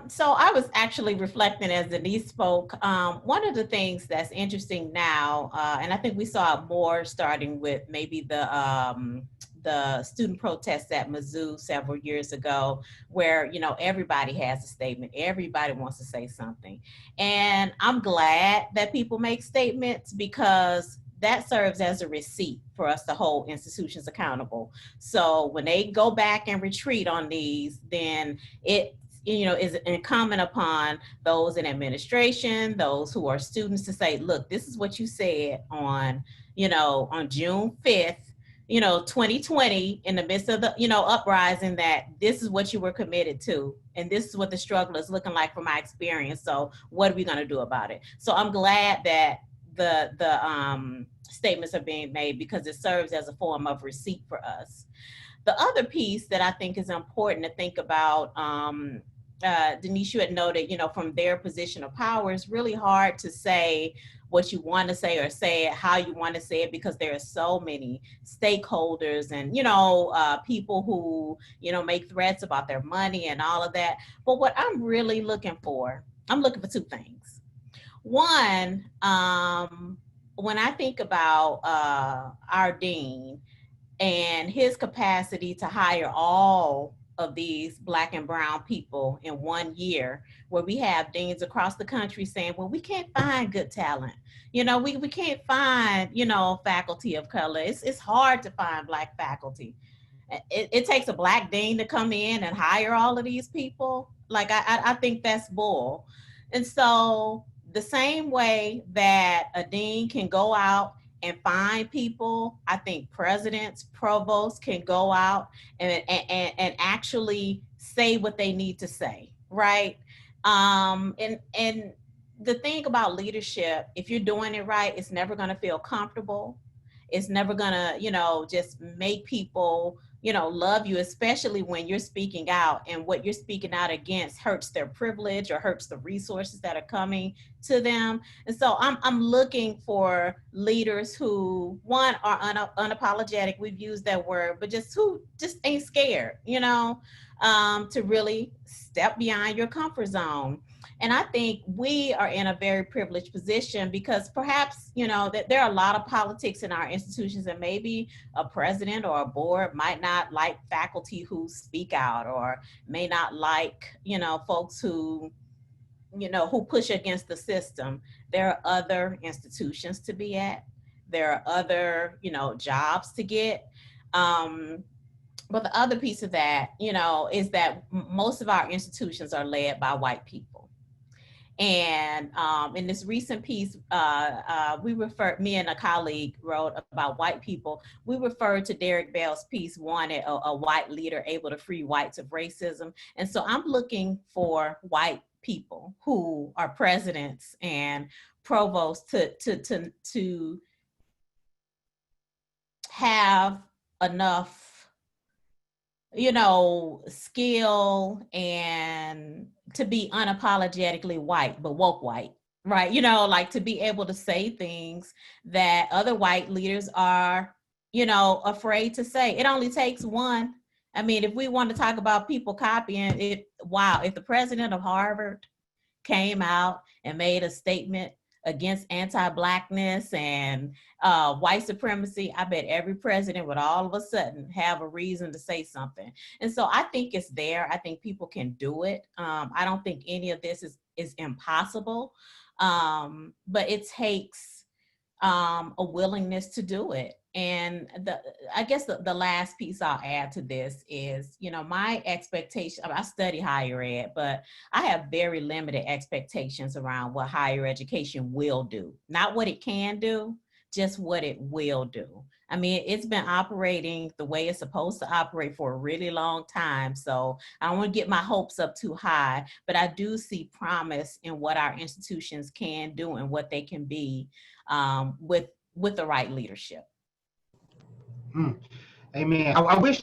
So I was actually reflecting as Denise spoke. One of the things that's interesting now, and I think we saw it more starting with maybe the student protests at Mizzou several years ago, where, everybody has a statement, everybody wants to say something. And I'm glad that people make statements, because that serves as a receipt for us to hold institutions accountable. So when they go back and retreat on these, then it is incumbent upon those in administration, those who are students, to say, look, this is what you said on June 5th, 2020, in the midst of the, uprising, that this is what you were committed to. And this is what the struggle is looking like from my experience. So what are we going to do about it? So I'm glad that the statements are being made, because it serves as a form of receipt for us. The other piece that I think is important to think about, Denise, you had noted, from their position of power, it's really hard to say what you want to say or say it how you want to say it, because there are so many stakeholders and, people who, make threats about their money and all of that. But what I'm really looking for two things. One, when I think about our dean and his capacity to hire all of these Black and brown people in 1 year, where we have deans across the country saying, well, we can't find good talent. We can't find, faculty of color. It's hard to find Black faculty. It takes a Black dean to come in and hire all of these people. Like, I think that's bull. And so the same way that a dean can go out and find people, I think presidents, provosts can go out and actually say what they need to say, right? And the thing about leadership, if you're doing it right, it's never gonna feel comfortable. It's never gonna, just make people, love you, especially when you're speaking out and what you're speaking out against hurts their privilege or hurts the resources that are coming to them. And so I'm looking for leaders who, one, are unapologetic, we've used that word, but who ain't scared, to really step beyond your comfort zone. And I think we are in a very privileged position because perhaps, you know, that there are a lot of politics in our institutions, and maybe a president or a board might not like faculty who speak out, or may not like, you know, folks who, you know, who push against the system. There are other institutions to be at. There are other, you know, jobs to get. But the other piece of that, you know, is that most of our institutions are led by white people. And in this recent piece, me and a colleague wrote about white people. We referred to Derek Bell's piece, wanted a white leader able to free whites of racism. And so I'm looking for white people who are presidents and provosts to have enough, you know, skill and to be unapologetically white, but woke white, right? You know, like to be able to say things that other white leaders are, you know, afraid to say. It only takes one. I mean, if we want to talk about people copying it, wow, if the president of Harvard came out and made a statement against anti-Blackness and white supremacy, I bet every president would all of a sudden have a reason to say something. And so I think it's there. I think people can do it. I don't think any of this is impossible, but it takes a willingness to do it. And I guess the last piece I'll add to this is, you know, my expectation, I study higher ed, but I have very limited expectations around what higher education will do. Not what it can do, just what it will do. I mean, it's been operating the way it's supposed to operate for a really long time. So I don't want to get my hopes up too high, but I do see promise in what our institutions can do and what they can be with the right leadership. Amen. I wish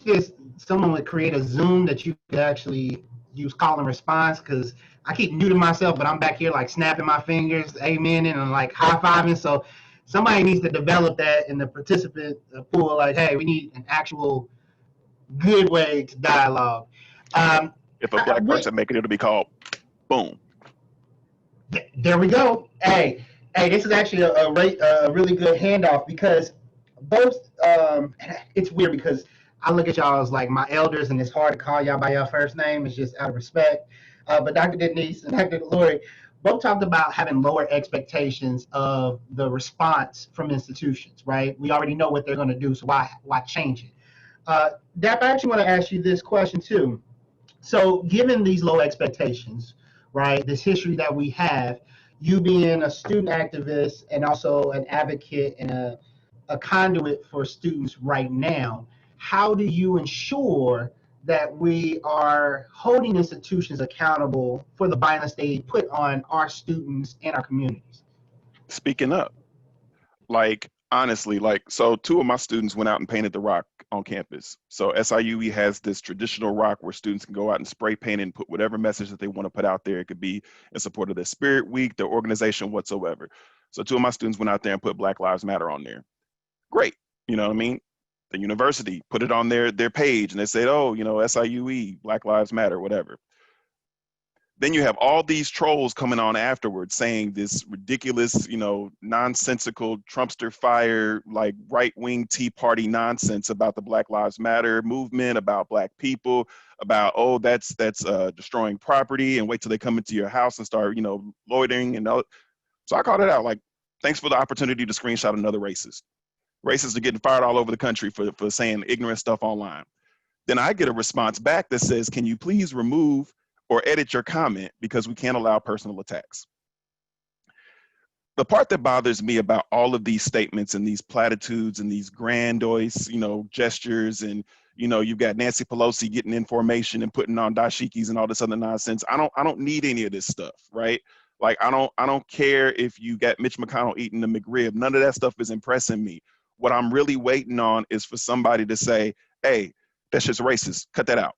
someone would create a Zoom that you could actually use call and response, because I keep muting myself, but I'm back here like snapping my fingers, amen, and I'm like high-fiving. So somebody needs to develop that in the participant pool. Like, hey, we need an actual good way to dialogue. If a black person make it, it'll be called boom. There we go. Hey, this is actually a really good handoff, because both, it's weird because I look at y'all as like my elders, and it's hard to call y'all by your first name. It's just out of respect. But Dr. Denise and Dr. Lori both talked about having lower expectations of the response from institutions, right? We already know what they're going to do, so why change it? Dap, I actually want to ask you this question too. So given these low expectations, right, this history that we have, you being a student activist and also an advocate and a conduit for students right now, how do you ensure that we are holding institutions accountable for the violence they put on our students and our communities? Speaking up. Like, honestly, like, so 2 of my students went out and painted the rock on campus. So SIUE has this traditional rock where students can go out and spray paint and put whatever message that they want to put out there. It could be in support of their spirit week, their organization, whatsoever. So 2 of my students went out there and put Black Lives Matter on there. Great. You know what I mean? The university put it on their page, and they said, oh, you know, SIUE, Black Lives Matter, whatever. Then you have all these trolls coming on afterwards saying this ridiculous, you know, nonsensical Trumpster fire, like right-wing Tea Party nonsense about the Black Lives Matter movement, about Black people, about, oh, that's destroying property, and wait till they come into your house and start, you know, loitering and all. So I called it out, like, thanks for the opportunity to screenshot another racist. Racists are getting fired all over the country for saying ignorant stuff online. Then I get a response back that says, can you please remove or edit your comment because we can't allow personal attacks. The part that bothers me about all of these statements and these platitudes and these grandiose, you know, gestures, and, you know, you've got Nancy Pelosi getting information and putting on dashikis and all this other nonsense. I don't need any of this stuff, right? Like, I don't care if you got Mitch McConnell eating the McRib. None of that stuff is impressing me. What I'm really waiting on is for somebody to say, hey, that's just racist. Cut that out,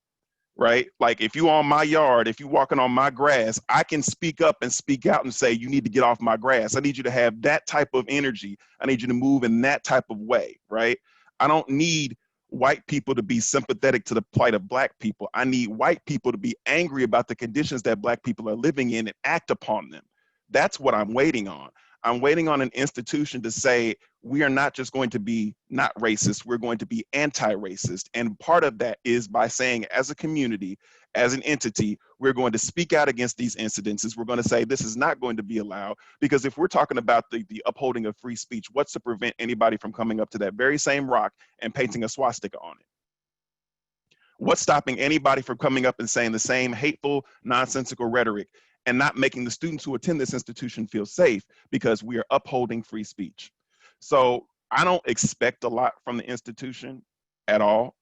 right? Like, if you on my yard, if you walking on my grass, I can speak up and speak out and say, you need to get off my grass. I need you to have that type of energy. I need you to move in that type of way, right? I don't need white people to be sympathetic to the plight of Black people. I need white people to be angry about the conditions that Black people are living in and act upon them. That's what I'm waiting on. I'm waiting on an institution to say, we are not just going to be not racist, we're going to be anti-racist. And part of that is by saying, as a community, as an entity, we're going to speak out against these incidences. We're going to say this is not going to be allowed, because if we're talking about the upholding of free speech, what's to prevent anybody from coming up to that very same rock and painting a swastika on it? What's stopping anybody from coming up and saying the same hateful, nonsensical rhetoric and not making the students who attend this institution feel safe, because we are upholding free speech? So I don't expect a lot from the institution at all.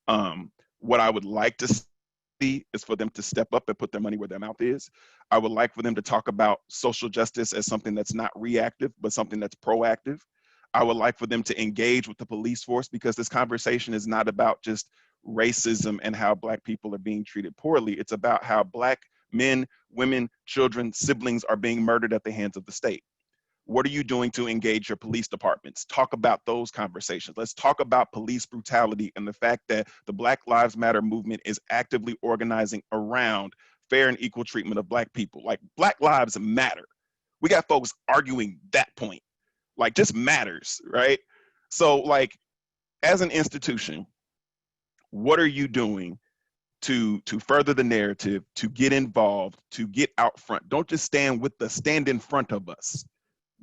What I would like to see is for them to step up and put their money where their mouth is. I would like for them to talk about social justice as something that's not reactive, but something that's proactive. I would like for them to engage with the police force, because this conversation is not about just racism and how Black people are being treated poorly. It's about how Black men, women, children, siblings are being murdered at the hands of the state. What are you doing to engage your police departments? Talk about those conversations. Let's talk about police brutality and the fact that the Black Lives Matter movement is actively organizing around fair and equal treatment of Black people. Like, Black lives matter. We got folks arguing that point. Like, just matters, right? So, like, as an institution, what are you doing to further the narrative, to get involved, to get out front? Don't just stand in front of us.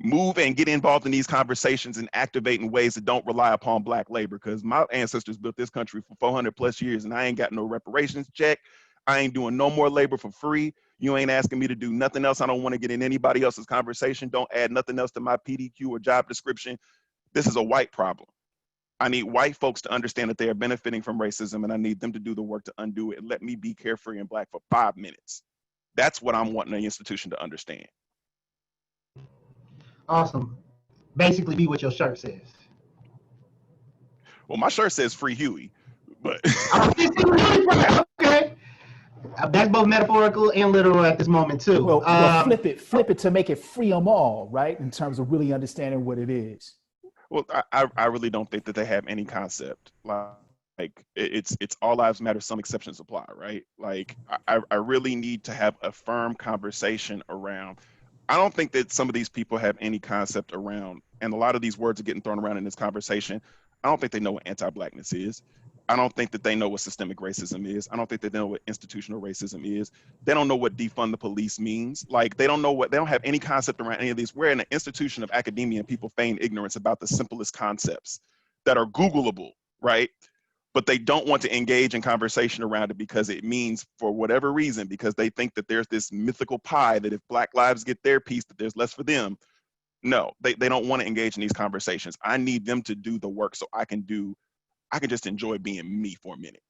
Move and get involved in these conversations and activate in ways that don't rely upon Black labor, because my ancestors built this country for 400 plus years and I ain't got no reparations check. I ain't doing no more labor for free. You ain't asking me to do nothing else. I don't want to get in anybody else's conversation. Don't add nothing else to my PDQ or job description. This is a white problem. I need white folks to understand that they are benefiting from racism, and I need them to do the work to undo it and let me be carefree and Black for 5 minutes. That's what I'm wanting the institution to understand. Awesome. Basically be what your shirt says. Well, my shirt says Free Huey, but okay. That's both metaphorical and literal at this moment too. Well, flip it to make it free them all, right? In terms of really understanding what it is. Well, I really don't think that they have any concept. Like it's all lives matter, some exceptions apply, right? Like I really need to have a firm conversation around. I don't think that some of these people have any concept around, and a lot of these words are getting thrown around in this conversation. I don't think they know what anti-Blackness is. I don't think that they know what systemic racism is. I don't think that they know what institutional racism is. They don't know what defund the police means. Like, they don't have any concept around any of these. We're in an institution of academia and people feign ignorance about the simplest concepts that are Googleable, right? But they don't want to engage in conversation around it because it means, for whatever reason, because they think that there's this mythical pie that if Black lives get their piece, that there's less for them. No, they don't want to engage in these conversations. I need them to do the work so I can just enjoy being me for a minute.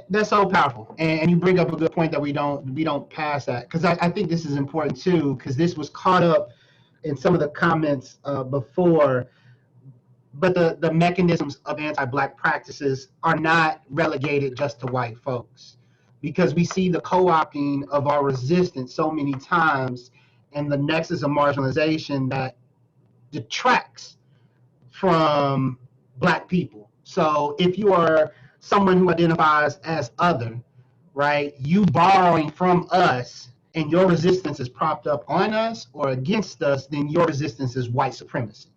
That's so powerful, and you bring up a good point that we don't pass that, because I think this is important too, because this was caught up in some of the comments before. But the mechanisms of anti-Black practices are not relegated just to white folks, because we see the co-opting of our resistance so many times, and the nexus of marginalization that detracts from Black people. So if you are someone who identifies as other, right, you borrowing from us and your resistance is propped up on us or against us, then your resistance is white supremacy.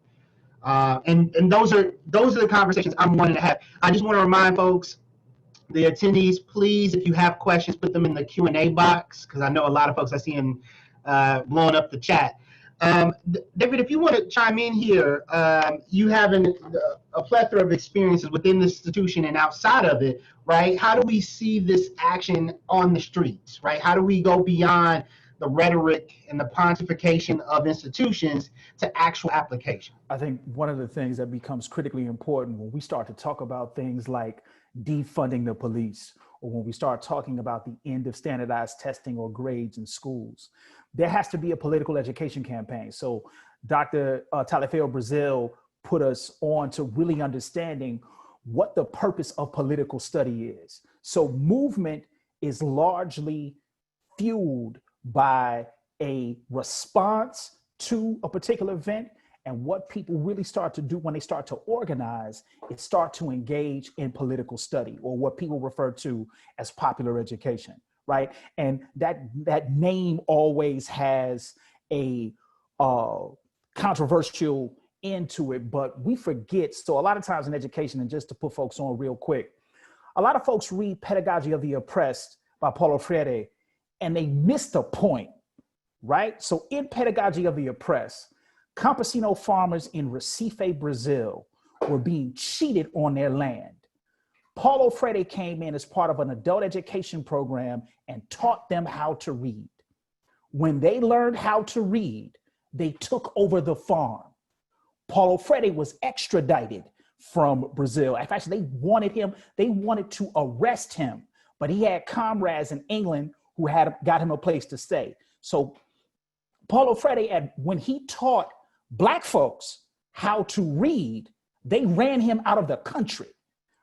And those are the conversations I'm wanting to have. I just want to remind folks, the attendees, please, if you have questions, put them in the Q&A box, because I know a lot of folks I see them blowing up the chat. David, if you want to chime in here, you have a plethora of experiences within the institution and outside of it, right? How do we see this action on the streets, right? How do we go beyond the rhetoric and the pontification of institutions to actual application? I think one of the things that becomes critically important when we start to talk about things like defunding the police, or when we start talking about the end of standardized testing or grades in schools, there has to be a political education campaign. So Dr. Talifeo Brazil put us on to really understanding what the purpose of political study is. So movement is largely fueled by a response to a particular event And what people really start to do when they start to organize is start to engage in political study, or what people refer to as popular education, right? And that name always has a controversial end to it, but we forget. So a lot of times in education, and just to put folks on real quick, a lot of folks read Pedagogy of the Oppressed by Paulo Freire, and they miss the point, right? So in Pedagogy of the Oppressed, campesino farmers in Recife, Brazil, were being cheated on their land. Paulo Freire came in as part of an adult education program and taught them how to read. When they learned how to read, they took over the farm. Paulo Freire was extradited from Brazil. Actually, they wanted to arrest him, but he had comrades in England who had got him a place to stay. So Paulo Freire, when he taught Black folks how to read, they ran him out of the country,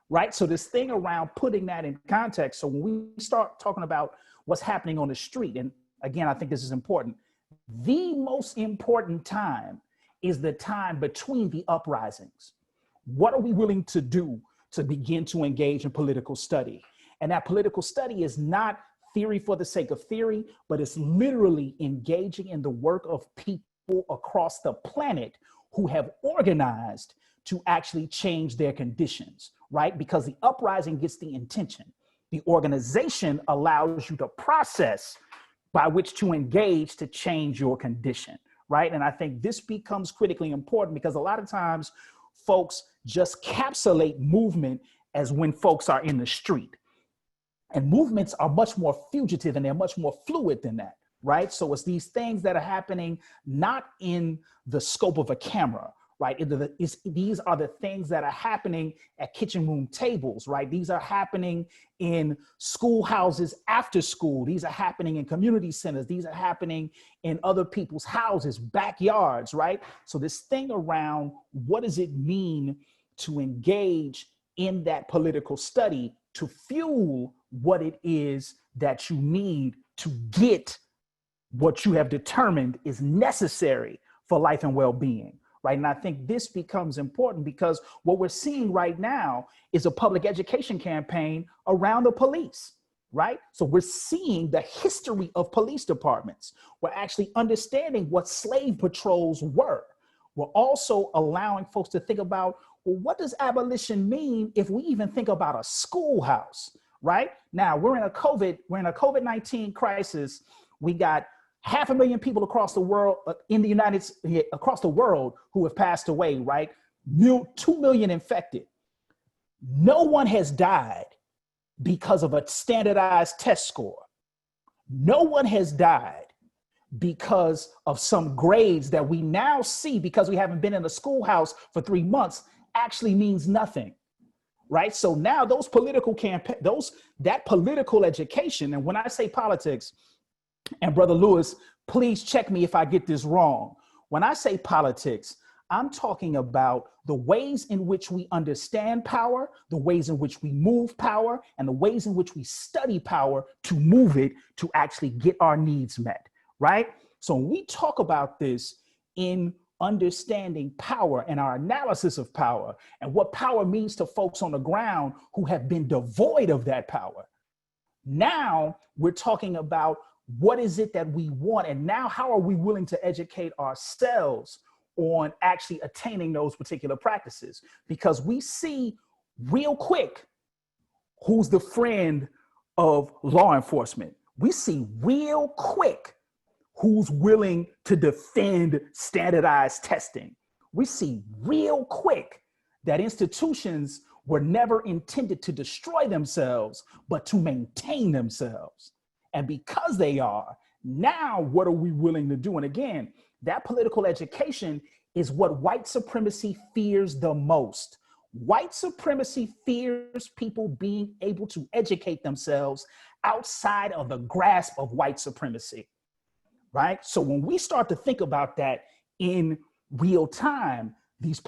right? So this thing around putting that in context. So when we start talking about what's happening on the street, and again, I think this is important, the most important time is the time between the uprisings. What are we willing to do to begin to engage in political study? And that political study is not theory for the sake of theory, but it's literally engaging in the work of people across the planet who have organized to actually change their conditions, right? Because the uprising gets the intention. The organization allows you to process by which to engage to change your condition, right? And I think this becomes critically important because a lot of times folks just capsulate movement as when folks are in the street. And movements are much more fugitive and they're much more fluid than that, right? So it's these things that are happening not in the scope of a camera, right? These are the things that are happening at kitchen room tables, right? These are happening in schoolhouses after school. These are happening in community centers. These are happening in other people's houses, backyards, right? So this thing around what does it mean to engage in that political study to fuel what it is that you need to get what you have determined is necessary for life and well-being, right? And I think this becomes important because what we're seeing right now is a public education campaign around the police, right? So we're seeing the history of police departments. We're actually understanding what slave patrols were. We're also allowing folks to think about, well, what does abolition mean if we even think about a schoolhouse, right? Now we're in a COVID-19 crisis. We got 500,000 people across the world across the world who have passed away, right? 2 million infected. No one has died because of a standardized test score. No one has died because of some grades that we now see because we haven't been in a schoolhouse for 3 months actually means nothing, right? So now those political that political education, and when I say politics, and Brother Lewis, please check me if I get this wrong. When I say politics, I'm talking about the ways in which we understand power, the ways in which we move power, and the ways in which we study power to move it to actually get our needs met, right? So when we talk about this in understanding power and our analysis of power and what power means to folks on the ground who have been devoid of that power, now we're talking about what is it that we want? And now how are we willing to educate ourselves on actually attaining those particular practices? Because we see real quick who's the friend of law enforcement. We see real quick who's willing to defend standardized testing. We see real quick that institutions were never intended to destroy themselves, but to maintain themselves. And because they are, now what are we willing to do? And again, that political education is what white supremacy fears the most. White supremacy fears people being able to educate themselves outside of the grasp of white supremacy, right? So when we start to think about that in real time, this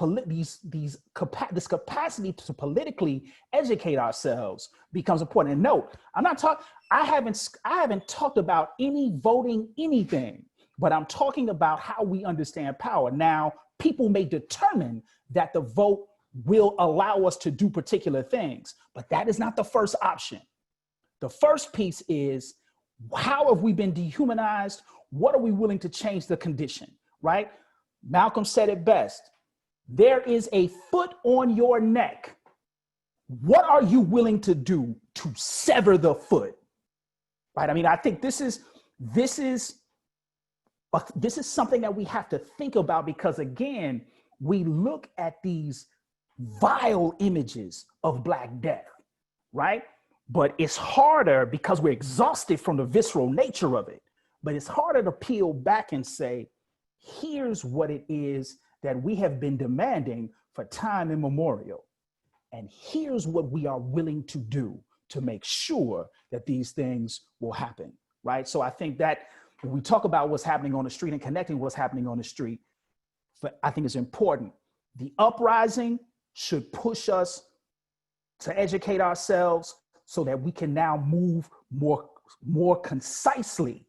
capacity to politically educate ourselves becomes important. And note, I haven't talked about any voting anything but I'm talking about how we understand power. Now, people may determine that the vote will allow us to do particular things, but that is not the first option. The first piece is, how have we been dehumanized? What are we willing to change the condition, right? Malcolm said it best. There is a foot on your neck. What are you willing to do to sever the foot, right? I mean, I think this is something that we have to think about, because again, we look at these vile images of Black death, right? But it's harder because we're exhausted from the visceral nature of it. But it's harder to peel back and say, here's what it is that we have been demanding for time immemorial. And here's what we are willing to do to make sure that these things will happen, right? So I think that when we talk about what's happening on the street and connecting what's happening on the street, I think it's important. The uprising should push us to educate ourselves so that we can now move more concisely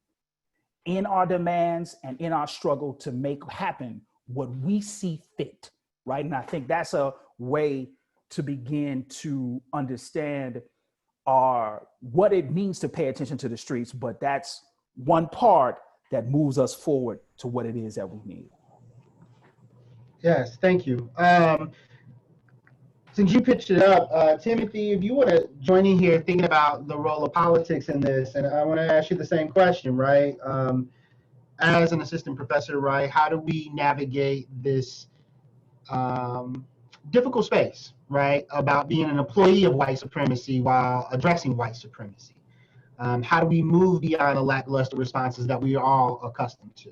in our demands and in our struggle to make happen what we see fit, right? And I think that's a way to begin to understand what it means to pay attention to the streets, but that's one part that moves us forward to what it is that we need. Yes, thank you. Since you pitched it up, Timothy, if you want to join in here thinking about the role of politics in this, and I want to ask you the same question, right? As an assistant professor, right, how do we navigate this difficult space, right, about being an employee of white supremacy while addressing white supremacy? How do we move beyond the lackluster responses that we are all accustomed to?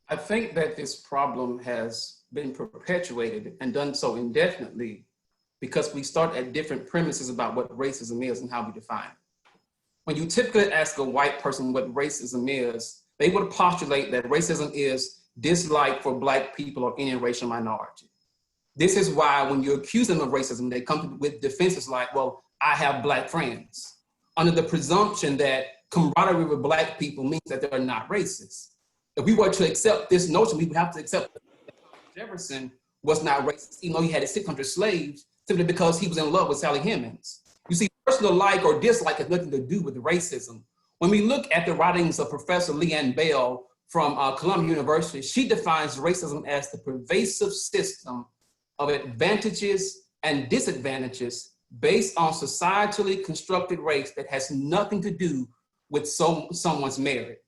I think that this problem has been perpetuated and done so indefinitely because we start at different premises about what racism is and how we define it. When you typically ask a white person what racism is, they would postulate that racism is dislike for Black people or any racial minority. This is why when you accuse them of racism, they come with defenses like, well, I have Black friends, under the presumption that camaraderie with Black people means that they're not racist. If we were to accept this notion, we would have to accept that Jefferson was not racist, even though he had his 600 slaves, simply because he was in love with Sally Hemings. You see, personal like or dislike has nothing to do with racism. When we look at the writings of Professor Leanne Bell from Columbia University, she defines racism as the pervasive system of advantages and disadvantages based on societally constructed race that has nothing to do with someone's merit.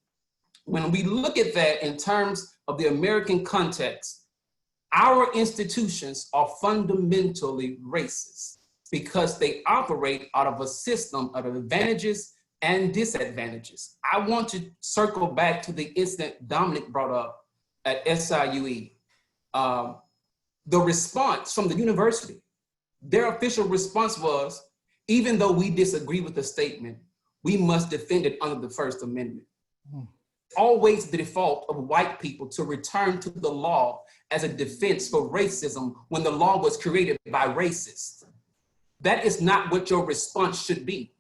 When we look at that in terms of the American context, our institutions are fundamentally racist because they operate out of a system of advantages and disadvantages. I want to circle back to the incident Dominic brought up at SIUE. The response from the university, their official response was, even though we disagree with the statement, we must defend it under the First Amendment. Always the default of white people to return to the law as a defense for racism when the law was created by racists. That is not what your response should be.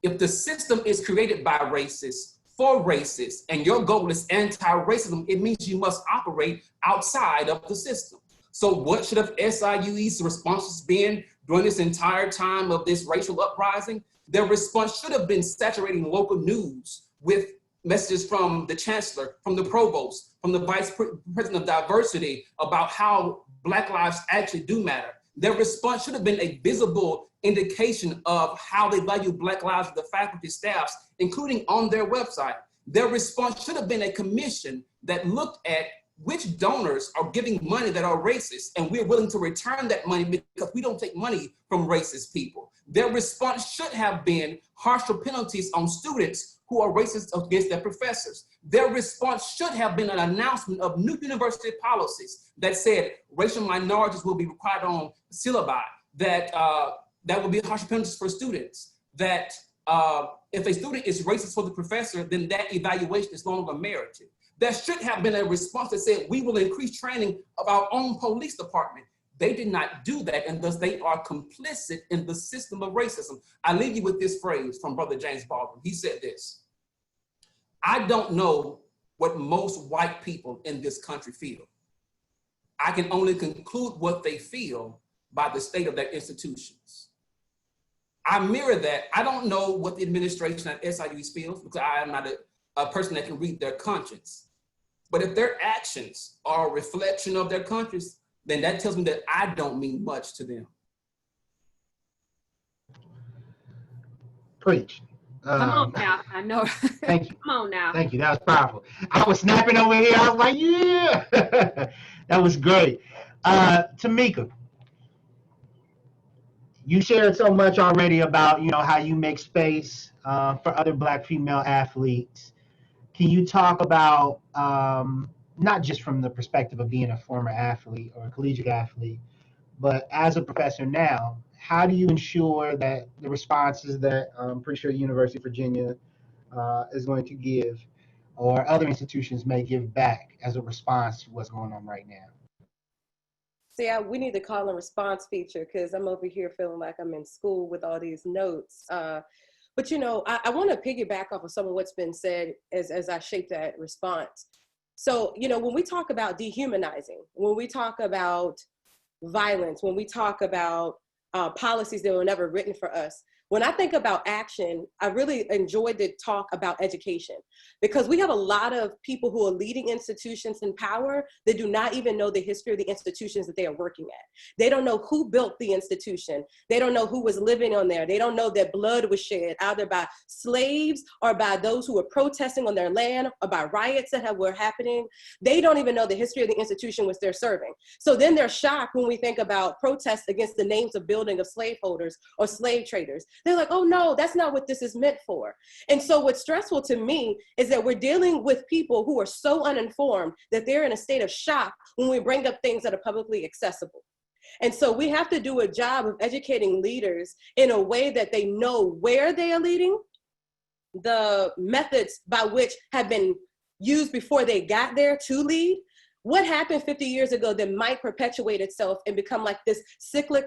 If the system is created by racists for racists and your goal is anti-racism, it means you must operate outside of the system. So what should have SIUE's responses been during this entire time of this racial uprising? Their response should have been saturating local news with messages from the chancellor, from the provost, from the vice president of diversity about how Black lives actually do matter. Their response should have been a visible indication of how they value Black lives with the faculty staffs, including on their website. Their response should have been a commission that looked at which donors are giving money that are racist, and we're willing to return that money because we don't take money from racist people. Their response should have been harsher penalties on students who are racist against their professors. Their response should have been an announcement of new university policies that said racial minorities will be required on syllabi, that will be harsher penalties for students, that if a student is racist for the professor, then that evaluation is no longer merited. There should have been a response that said, we will increase training of our own police department. They did not do that, and thus they are complicit in the system of racism. I leave you with this phrase from Brother James Baldwin. He said this: I don't know what most white people in this country feel. I can only conclude what they feel by the state of their institutions. I mirror that. I don't know what the administration at SIU feels because I am not a person that can read their conscience. But if their actions are a reflection of their conscience, then that tells me that I don't mean much to them. Preach. Come on now, I know. Thank you. Come on now. Thank you. That was powerful. I was snapping over here. I was like, yeah. That was great. Tamika, you shared so much already about, how you make space for other Black female athletes. Can you talk about, not just from the perspective of being a former athlete or a collegiate athlete, but as a professor now, how do you ensure that the responses that I'm pretty sure University of Virginia is going to give, or other institutions may give back as a response to what's going on right now? See, we need to call and response feature because I'm over here feeling like I'm in school with all these notes. But I want to piggyback off of some of what's been said as I shape that response. So, when we talk about dehumanizing, when we talk about violence, when we talk about policies that were never written for us, when I think about action, I really enjoyed the talk about education because we have a lot of people who are leading institutions in power that do not even know the history of the institutions that they are working at. They don't know who built the institution. They don't know who was living on there. They don't know that blood was shed either by slaves or by those who were protesting on their land or by riots that were happening. They don't even know the history of the institution which they're serving. So then they're shocked when we think about protests against the names of building of slaveholders or slave traders. They're like, oh no, that's not what this is meant for. And so what's stressful to me is that we're dealing with people who are so uninformed that they're in a state of shock when we bring up things that are publicly accessible. And so we have to do a job of educating leaders in a way that they know where they are leading, the methods by which have been used before they got there to lead. What happened 50 years ago that might perpetuate itself and become like this cyclic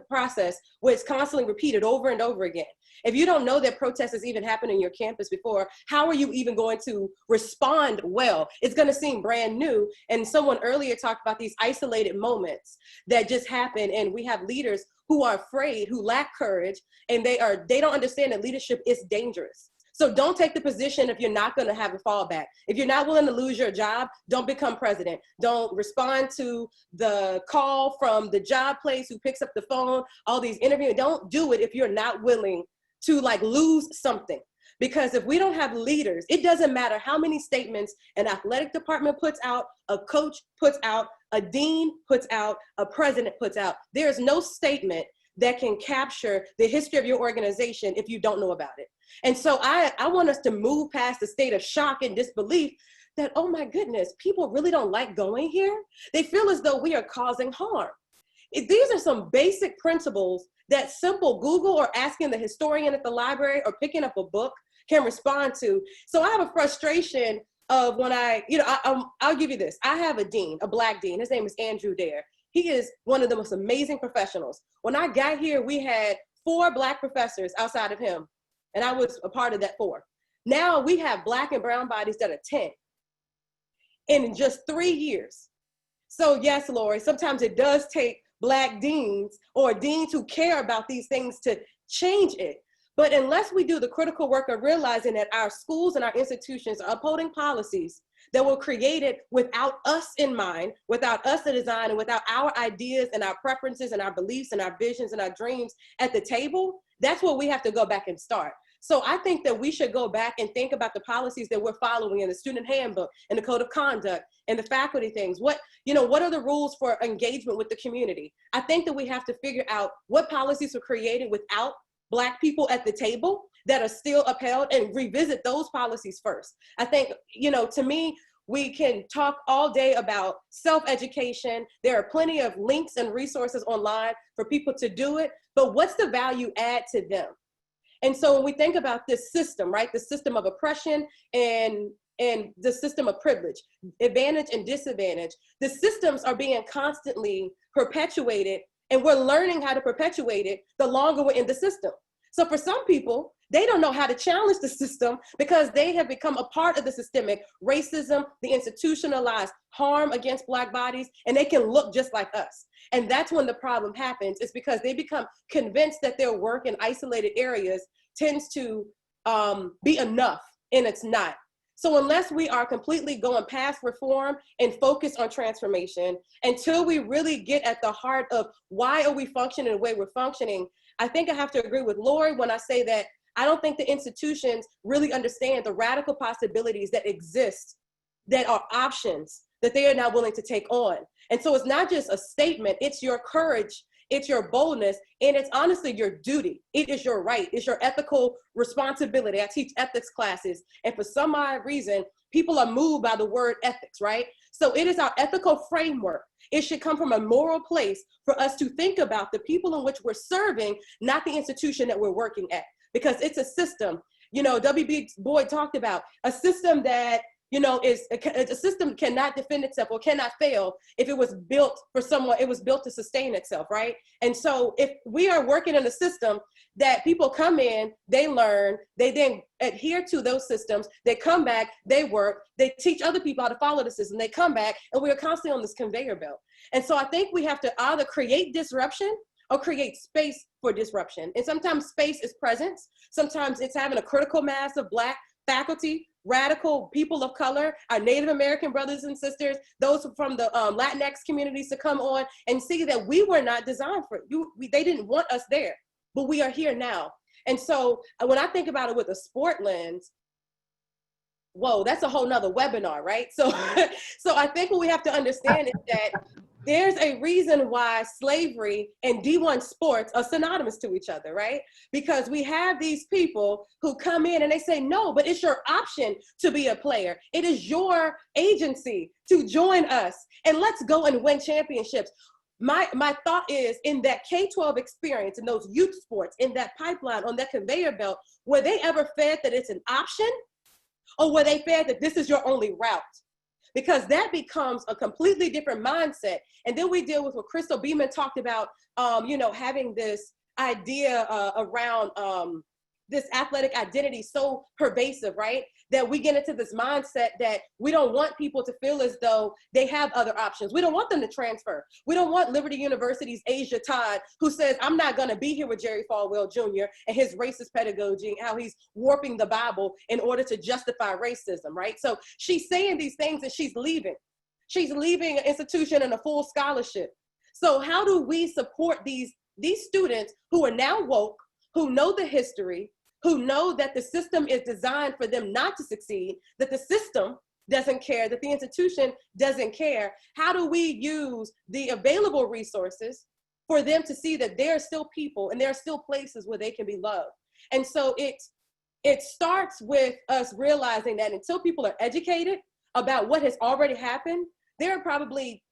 process where it's constantly repeated over and over again? If you don't know that protests has even happened in your campus before, how are you even going to respond well? It's going to seem brand new. And someone earlier talked about these isolated moments that just happen. And we have leaders who are afraid, who lack courage, and they don't understand that leadership is dangerous. So don't take the position if you're not going to have a fallback. If you're not willing to lose your job, don't become president. Don't respond to the call from the job place who picks up the phone, all these interviews. Don't do it if you're not willing to lose something. Because if we don't have leaders, it doesn't matter how many statements an athletic department puts out, a coach puts out, a dean puts out, a president puts out. There is no statement that can capture the history of your organization if you don't know about it. And so I want us to move past the state of shock and disbelief that, oh my goodness, people really don't like going here. They feel as though we are causing harm. These are some basic principles that simple Google or asking the historian at the library or picking up a book can respond to. So I have a frustration of when I'll give you this. I have a dean, a Black dean. His name is Andrew Dare. He is one of the most amazing professionals. When I got here, we had 4 Black professors outside of him, and I was a part of that 4. Now we have Black and brown bodies that are 10 in just 3 years. So yes, Lori, sometimes it does take Black deans or deans who care about these things to change it. But unless we do the critical work of realizing that our schools and our institutions are upholding policies that were created without us in mind, without us to design, and without our ideas and our preferences and our beliefs and our visions and our dreams at the table, that's where we have to go back and start. So I think that we should go back and think about the policies that we're following in the student handbook and the code of conduct and the faculty things. What are the rules for engagement with the community? I think that we have to figure out what policies were created without Black people at the table that are still upheld and revisit those policies first. I think, to me, we can talk all day about self-education. There are plenty of links and resources online for people to do it, but what's the value add to them? And so when we think about this system, right, the system of oppression and the system of privilege, advantage and disadvantage, the systems are being constantly perpetuated, and we're learning how to perpetuate it the longer we're in the system. So for some people, they don't know how to challenge the system because they have become a part of the systemic racism, the institutionalized harm against Black bodies, and they can look just like us. And that's when the problem happens. It's because they become convinced that their work in isolated areas tends to be enough, and it's not. So unless we are completely going past reform and focus on transformation, until we really get at the heart of why are we functioning the way we're functioning, I think I have to agree with Lori when I say that I don't think the institutions really understand the radical possibilities that exist, that are options that they are now willing to take on. And so it's not just a statement, it's your courage, it's your boldness, and it's honestly your duty. It is your right, it's your ethical responsibility. I teach ethics classes, and for some odd reason, people are moved by the word ethics, right? So it is our ethical framework. It should come from a moral place for us to think about the people in which we're serving, not the institution that we're working at, because it's a system. You know, W.B. Boyd talked about a system that, you know, a system cannot defend itself or cannot fail if it was built for someone, it was built to sustain itself, right? And so if we are working in a system that people come in, they learn, they then adhere to those systems, they come back, they work, they teach other people how to follow the system, they come back, and we are constantly on this conveyor belt. And so I think we have to either create disruption or create space for disruption. And sometimes space is presence, sometimes it's having a critical mass of Black faculty, radical people of color, our Native American brothers and sisters, those from the Latinx communities to come on and see that we were not designed for you. They didn't want us there, but we are here now. And so when I think about it with a sport lens, whoa, that's a whole nother webinar, right? So, so I think what we have to understand is that there's a reason why slavery and D1 sports are synonymous to each other, right? Because we have these people who come in and they say, no, but it's your option to be a player. It is your agency to join us, and let's go and win championships. My thought is, in that K-12 experience, in those youth sports, in that pipeline, on that conveyor belt, were they ever fed that it's an option, or were they fed that this is your only route? Because that becomes a completely different mindset. And then we deal with what Crystal Beeman talked about, you know, having this idea around this athletic identity so pervasive, right? That we get into this mindset that we don't want people to feel as though they have other options. We don't want them to transfer. We don't want Liberty University's Asia Todd, who says, I'm not gonna be here with Jerry Falwell Jr. and his racist pedagogy and how he's warping the Bible in order to justify racism, right? So she's saying these things and she's leaving. She's leaving an institution and a full scholarship. So how do we support these students who are now woke, who know the history, who know that the system is designed for them not to succeed, that the system doesn't care, that the institution doesn't care? How do we use the available resources for them to see that there are still people and there are still places where they can be loved? And so it starts with us realizing that until people are educated about what has already happened, there are probably,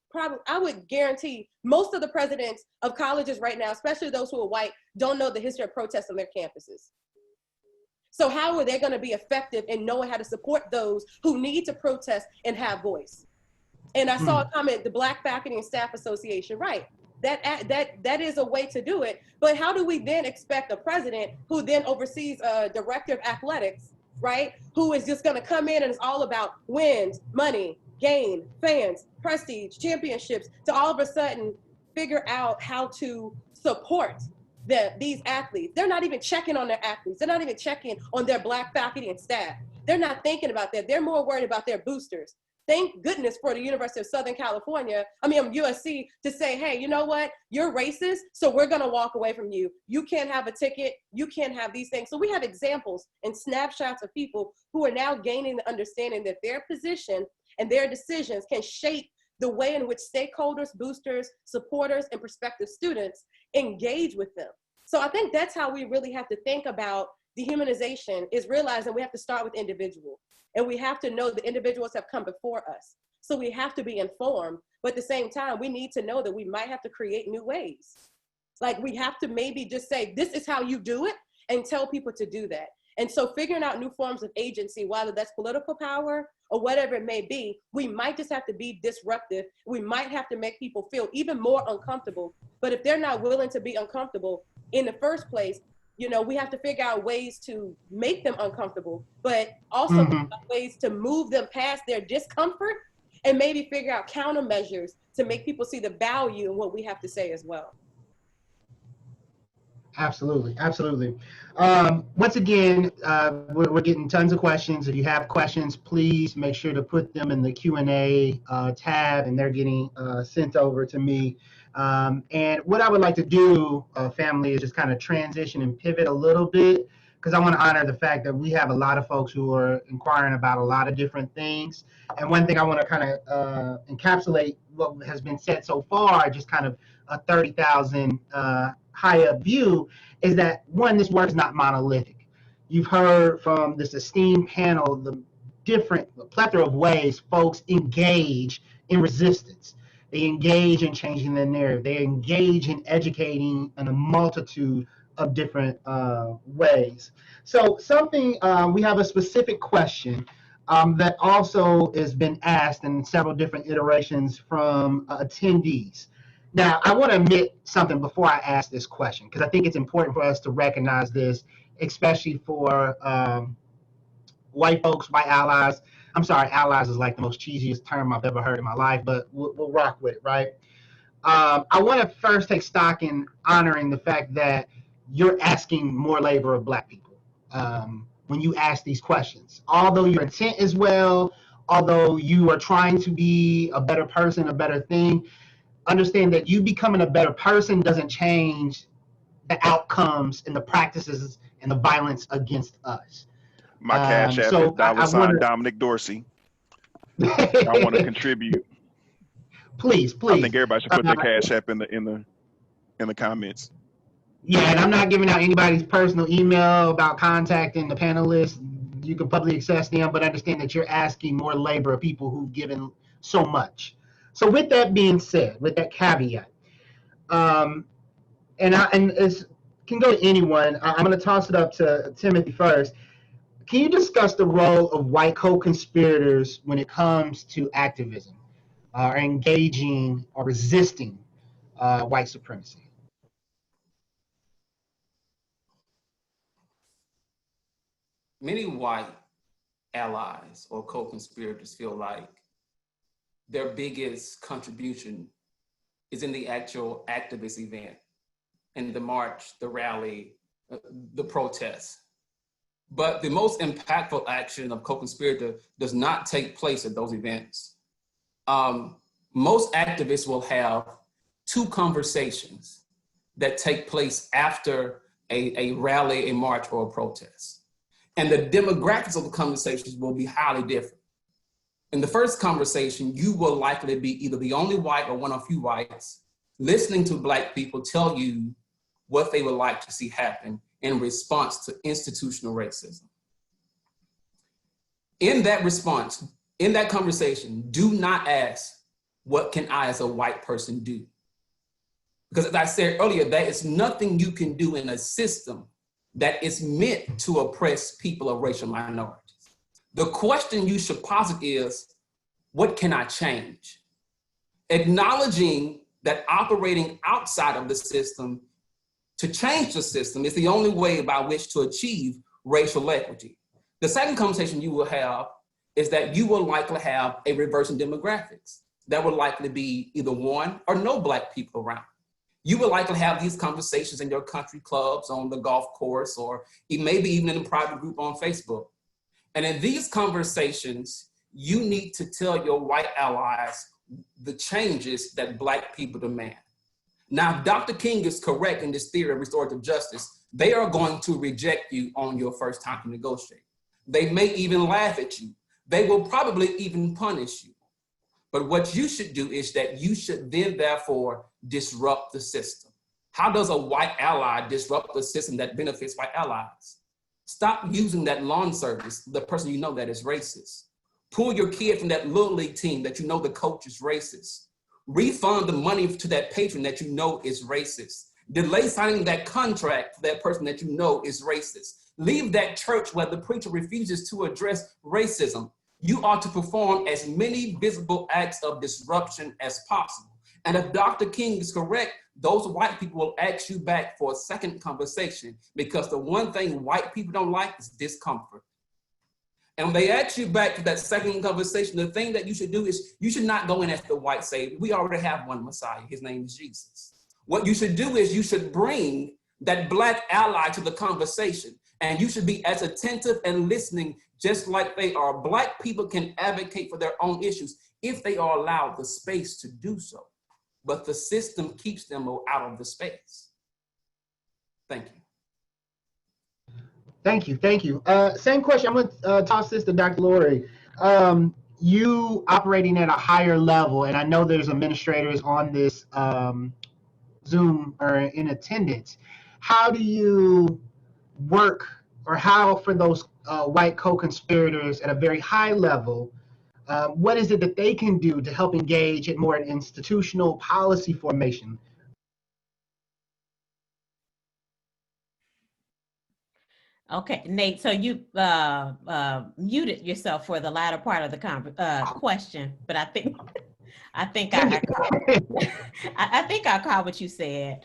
I would guarantee most of the presidents of colleges right now, especially those who are white, don't know the history of protests on their campuses. So how are they going to be effective in knowing how to support those who need to protest and have voice? And I saw a comment, the Black Faculty and Staff Association, right? That is a way to do it. But how do we then expect a president who then oversees a director of athletics, right? Who is just going to come in and it's all about wins, money, gain, fans, prestige, championships, to all of a sudden figure out how to support these athletes? They're not even checking on their athletes. They're not even checking on their Black faculty and staff. They're not thinking about that. They're more worried about their boosters. Thank goodness for the University of Southern California, USC, to say, hey, you know what? You're racist, so we're gonna walk away from you. You can't have a ticket. You can't have these things. So we have examples and snapshots of people who are now gaining the understanding that their position and their decisions can shape the way in which stakeholders, boosters, supporters, and prospective students engage with them. So I think that's how we really have to think about dehumanization, is realizing we have to start with individual. And we have to know the individuals have come before us. So we have to be informed, but at the same time, we need to know that we might have to create new ways. Like we have to maybe just say, this is how you do it, and tell people to do that. And so figuring out new forms of agency, whether that's political power or whatever it may be, we might just have to be disruptive. We might have to make people feel even more uncomfortable. But if they're not willing to be uncomfortable in the first place, we have to figure out ways to make them uncomfortable, but also ways to move them past their discomfort and maybe figure out countermeasures to make people see the value in what we have to say as well. Absolutely, absolutely. Once again, we're getting tons of questions. If you have questions, please make sure to put them in the Q&A tab, and they're getting sent over to me. And what I would like to do, family, is just kind of transition and pivot a little bit, because I want to honor the fact that we have a lot of folks who are inquiring about a lot of different things. And one thing I want to kind of encapsulate what has been said so far, just kind of a 30,000 high-up view, is that, one, this work is not monolithic. You've heard from this esteemed panel the plethora of ways folks engage in resistance. They engage in changing their narrative. They engage in educating in a multitude of different ways. So we have a specific question that also has been asked in several different iterations from attendees. Now, I want to admit something before I ask this question, because I think it's important for us to recognize this, especially for white folks, white allies. I'm sorry, allies is like the most cheesiest term I've ever heard in my life, but we'll rock with it, right? I want to first take stock in honoring the fact that you're asking more labor of Black people when you ask these questions. Although your intent is well, although you are trying to be a better person, a better thing, understand that you becoming a better person doesn't change the outcomes and the practices and the violence against us. My cash app is $ Dominic Dorsey. I want to contribute. Please. I think everybody should put their cash app in the comments. Yeah, and I'm not giving out anybody's personal email about contacting the panelists. You can publicly access them, but understand that you're asking more labor of people who've given so much. So with that being said, with that caveat, and it can go to anyone. I'm going to toss it up to Timothy first. Can you discuss the role of white co-conspirators when it comes to activism, or engaging or resisting white supremacy? Many white allies or co-conspirators feel like their biggest contribution is in the actual activist event, in the march, the rally, the protest. But the most impactful action of co-conspirator does not take place at those events. Most activists will have two conversations that take place after a rally, a march, or a protest. And the demographics of the conversations will be highly different. In the first conversation, you will likely be either the only white or one of few whites listening to Black people tell you what they would like to see happen in response to institutional racism. In that response, in that conversation, do not ask, what can I as a white person do? Because as I said earlier, there is nothing you can do in a system that is meant to oppress people of racial minorities. The question you should posit is, what can I change? Acknowledging that operating outside of the system to change the system is the only way by which to achieve racial equity. The second conversation you will have is that you will likely have a reverse in demographics. That will likely be either one or no Black people around. You will likely have these conversations in your country clubs, on the golf course, or maybe even in a private group on Facebook. And in these conversations, you need to tell your white allies the changes that Black people demand. Now, if Dr. King is correct in this theory of restorative justice, they are going to reject you on your first time to negotiate. They may even laugh at you. They will probably even punish you. But what you should do is that you should then therefore disrupt the system. How does a white ally disrupt the system that benefits white allies? Stop using that lawn service, the person you know that is racist. Pull your kid from that little league team that you know the coach is racist. Refund the money to that patron that you know is racist. Delay signing that contract to that person that you know is racist. Leave that church where the preacher refuses to address racism. You are to perform as many visible acts of disruption as possible. And if Dr. King is correct, those white people will ask you back for a second conversation, because the one thing white people don't like is discomfort. And when they ask you back to that second conversation, the thing that you should do is you should not go in as the white savior. We already have one Messiah. His name is Jesus. What you should do is you should bring that Black ally to the conversation, and you should be as attentive and listening just like they are. Black people can advocate for their own issues if they are allowed the space to do so, but the system keeps them out of the space. Thank you. Thank you, thank you. Same question, I'm gonna toss this to Dr. Lori. You operating at a higher level, and I know there's administrators on this Zoom or in attendance. How do you work, or how for those white co-conspirators at a very high level, what is it that they can do to help engage in more institutional policy formation? Okay, Nate, so you muted yourself for the latter part of the question, but I think I caught what you said.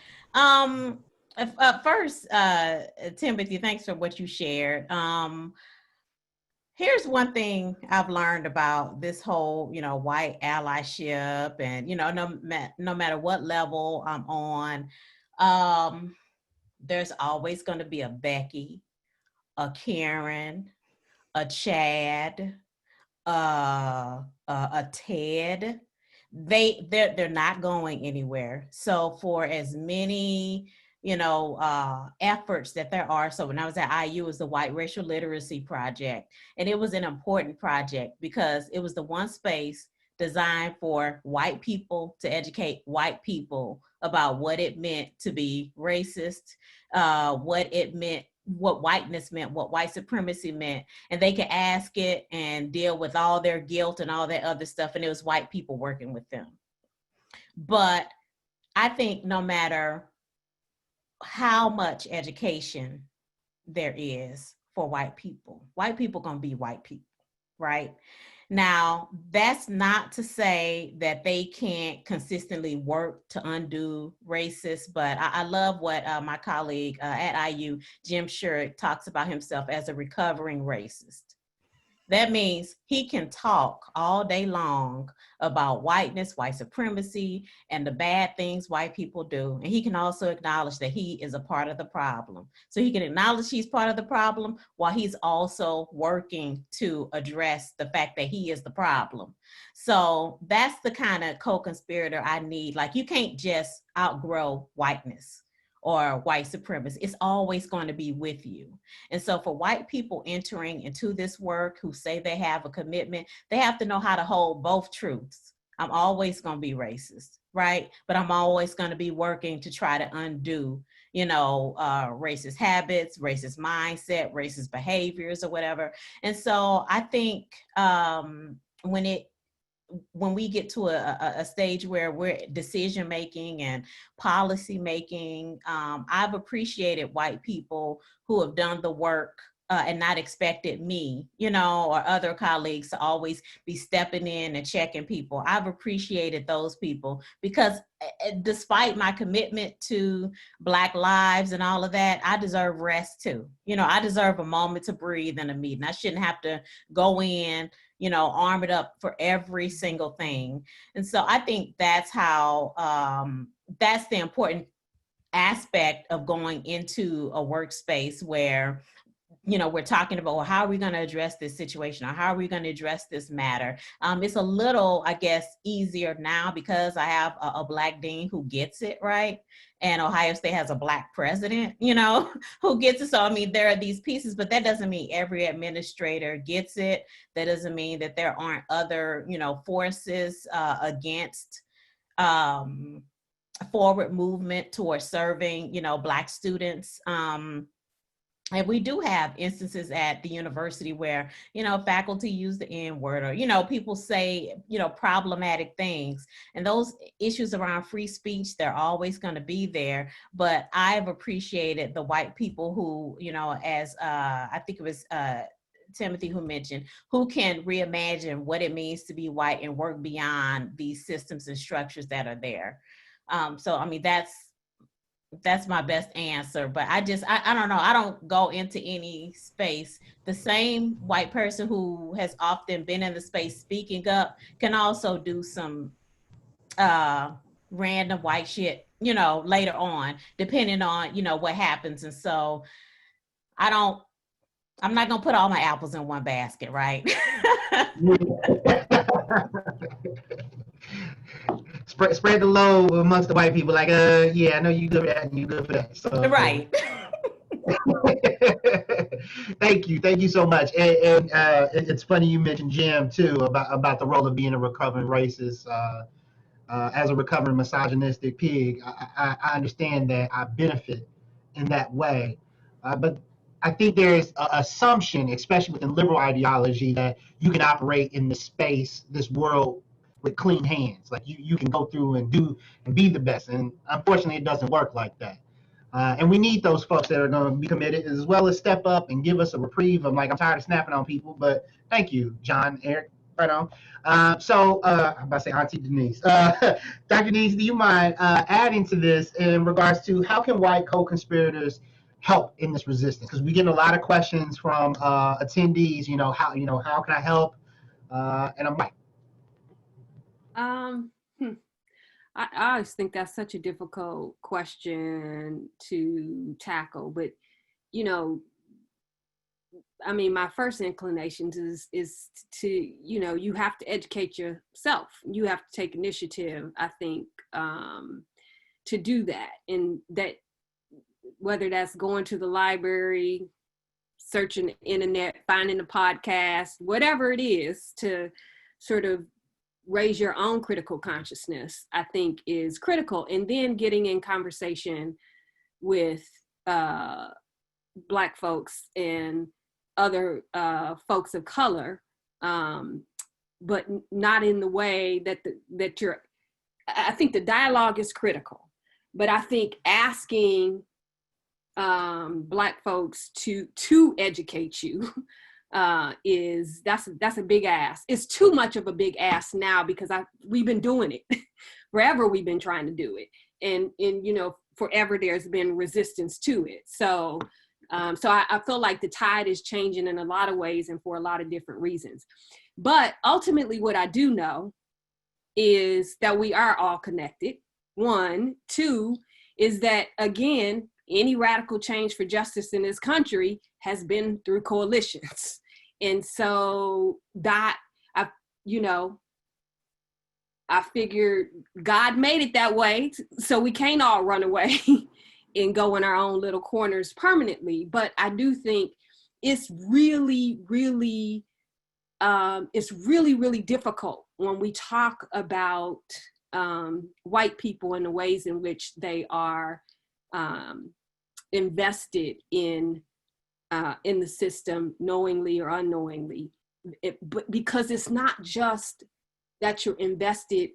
First, Timothy, thanks for what you shared. Here's one thing I've learned about this whole, white allyship, and no matter what level I'm on, there's always going to be a Becky, a Karen, a Chad, a Ted. They're not going anywhere. So for as many efforts that there are. So when I was at IU, it was the White Racial Literacy Project, and it was an important project because it was the one space designed for white people to educate white people about what it meant to be racist, what it meant, what whiteness meant, what white supremacy meant, and they could ask it and deal with all their guilt and all that other stuff, and it was white people working with them. But I think no matter how much education there is for white people gonna be white people, right? Now, that's not to say that they can't consistently work to undo racist, but I love what my colleague at IU, Jim Shurick, talks about himself as a recovering racist. That means he can talk all day long about whiteness, white supremacy, and the bad things white people do. And he can also acknowledge that he is a part of the problem. So he can acknowledge he's part of the problem while he's also working to address the fact that he is the problem. So that's the kind of co-conspirator I need. Like, you can't just outgrow whiteness or white supremacy. It's always going to be with you. And so for white people entering into this work who say they have a commitment, they have to know how to hold both truths. I'm always going to be racist, right? But I'm always going to be working to try to undo, racist habits, racist mindset, racist behaviors, or whatever. And so I think when we get to a stage where we're decision making and policy making, I've appreciated white people who have done the work and not expected me, or other colleagues to always be stepping in and checking people. I've appreciated those people because despite my commitment to Black lives and all of that, I deserve rest too. I deserve a moment to breathe in a meeting. I shouldn't have to go in, arm it up for every single thing. And so I think that's how, that's the important aspect of going into a workspace where, we're talking about, well, how are we going to address this situation, or how are we going to address this matter? It's a little, I guess, easier now because I have a Black dean who gets it, right? And Ohio State has a Black president, who gets it. So, I mean, there are these pieces, but that doesn't mean every administrator gets it. That doesn't mean that there aren't other, forces against forward movement towards serving, Black students. And we do have instances at the university where, faculty use the N-word, or, people say, problematic things. And those issues around free speech, they're always going to be there. But I've appreciated the white people who, as I think it was Timothy who mentioned, who can reimagine what it means to be white and work beyond these systems and structures that are there. So, I mean, that's my best answer, but I don't know. I don't go into any space. The same white person who has often been in the space speaking up can also do some random white shit, later on, depending on, what happens. And so I'm not gonna put all my apples in one basket, right? Spread the load amongst the white people. Like, yeah, I know you good for that, and you good for that. So, right. Thank you so much. And it's funny you mentioned Jim too about the role of being a recovering racist. As a recovering misogynistic pig, I understand that I benefit in that way, but I think there's an assumption, especially within liberal ideology, that you can operate in this space, this world, with clean hands. Like you can go through and do and be the best. And unfortunately, it doesn't work like that. And we need those folks that are going to be committed, as well as step up and give us a reprieve. I'm tired of snapping on people, but thank you, John, Eric, right on. I'm about to say Auntie Denise. Dr. Denise, do you mind adding to this in regards to how can white co-conspirators help in this resistance? Because we get a lot of questions from attendees. How can I help? And I'm like, I always think that's such a difficult question to tackle, but I mean, my first inclinations is to, you have to educate yourself. You have to take initiative, I think, to do that. And that, whether that's going to the library, searching the internet, finding a podcast, whatever it is, to sort of raise your own critical consciousness, I think is critical. And then getting in conversation with Black folks and other folks of color, but not in the way that you're, I think the dialogue is critical, but I think asking Black folks to educate you that's a big ask. It's too much of a big ask now because we've been doing it forever. We've been trying to do it, and forever there's been resistance to it. So I feel like the tide is changing in a lot of ways and for a lot of different reasons. But ultimately, what I do know is that we are all connected. One, two, is that again, any radical change for justice in this country has been through coalitions. And so that, I figured God made it that way, so we can't all run away and go in our own little corners permanently. But I do think it's really, really difficult when we talk about white people and the ways in which they are invested in the system, knowingly or unknowingly. But because it's not just that you're invested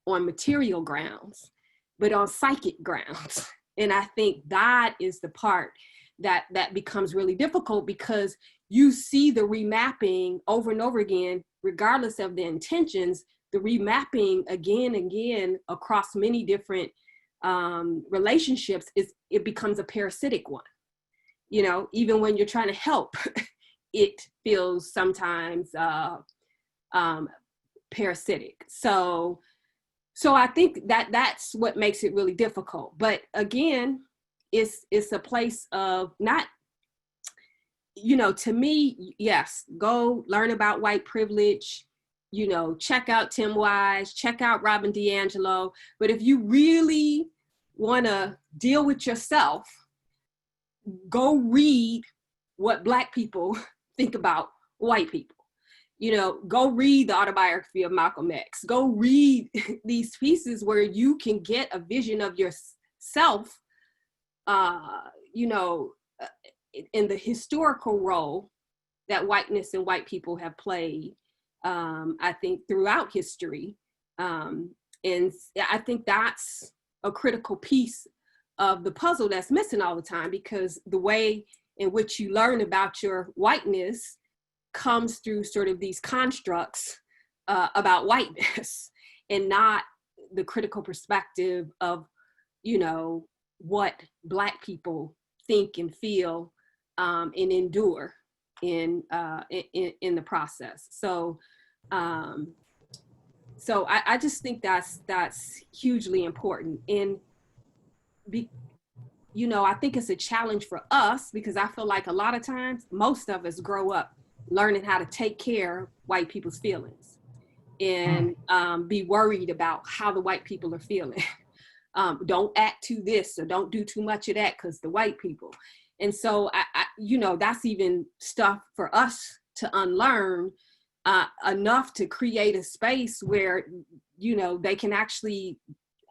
on material grounds, but on psychic grounds. And I think that is the part that becomes really difficult, because you see the remapping over and over again, regardless of the intentions, the remapping again and again across many different relationships, it becomes a parasitic one. Even when you're trying to help, it feels sometimes parasitic. So I think that's what makes it really difficult. But again, it's a place of not, to me, yes, go learn about white privilege, check out Tim Wise, check out Robin DiAngelo. But if you really want to deal with yourself, go read what Black people think about white people. Go read the autobiography of Malcolm X. Go read these pieces where you can get a vision of yourself, in the historical role that whiteness and white people have played, I think, throughout history. And I think that's a critical piece of the puzzle that's missing all the time, because the way in which you learn about your whiteness comes through sort of these constructs about whiteness and not the critical perspective of, you know, what Black people think and feel and endure in the process. So so I just think that's hugely important. And you know, I think it's a challenge for us because I feel like a lot of times most of us grow up learning how to take care of white people's feelings and be worried about how the white people are feeling. Don't act to this or don't do too much of that because the white people. And so, you know, that's even stuff for us to unlearn enough to create a space where, you know, they can actually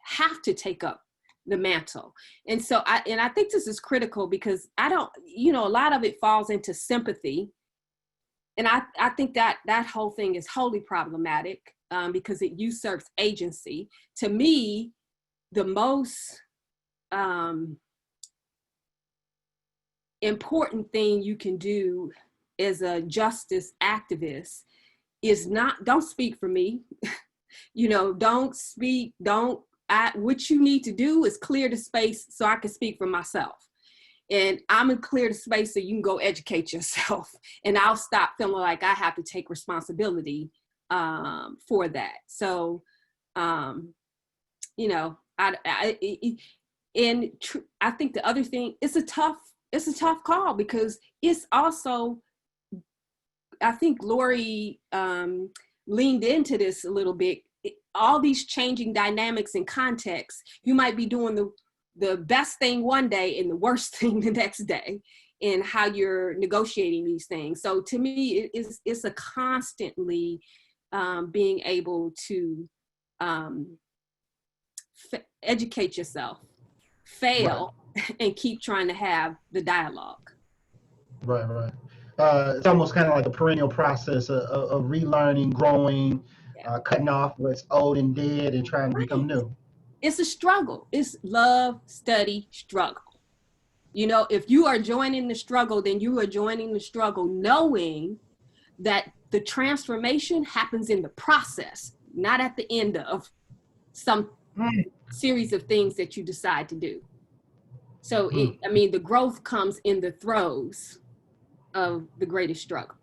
have to take up the mantle. And so I think this is critical because you know, a lot of it falls into sympathy. And I think that whole thing is wholly problematic because it usurps agency. To me, the most important thing you can do as a justice activist is don't speak for me. You know, what you need to do is clear the space so I can speak for myself. And I'm gonna clear the space so you can go educate yourself. And I'll stop feeling like I have to take responsibility for that. So, you know, I think the other thing, it's a tough call because it's also, I think Lori leaned into this a little bit. All these changing dynamics and contexts, you might be doing the best thing one day and the worst thing the next day in how you're negotiating these things. So to me, it's a constantly being able to educate yourself, fail, right, and keep trying to have the dialogue. Right. It's almost kind of like a perennial process of relearning, growing, cutting off what's old and dead and trying to become new. It's a struggle. It's love, study, struggle. You know, if you are joining the struggle, then you are joining the struggle knowing that the transformation happens in the process, not at the end of some series of things that you decide to do. So, the growth comes in the throes of the greatest struggle.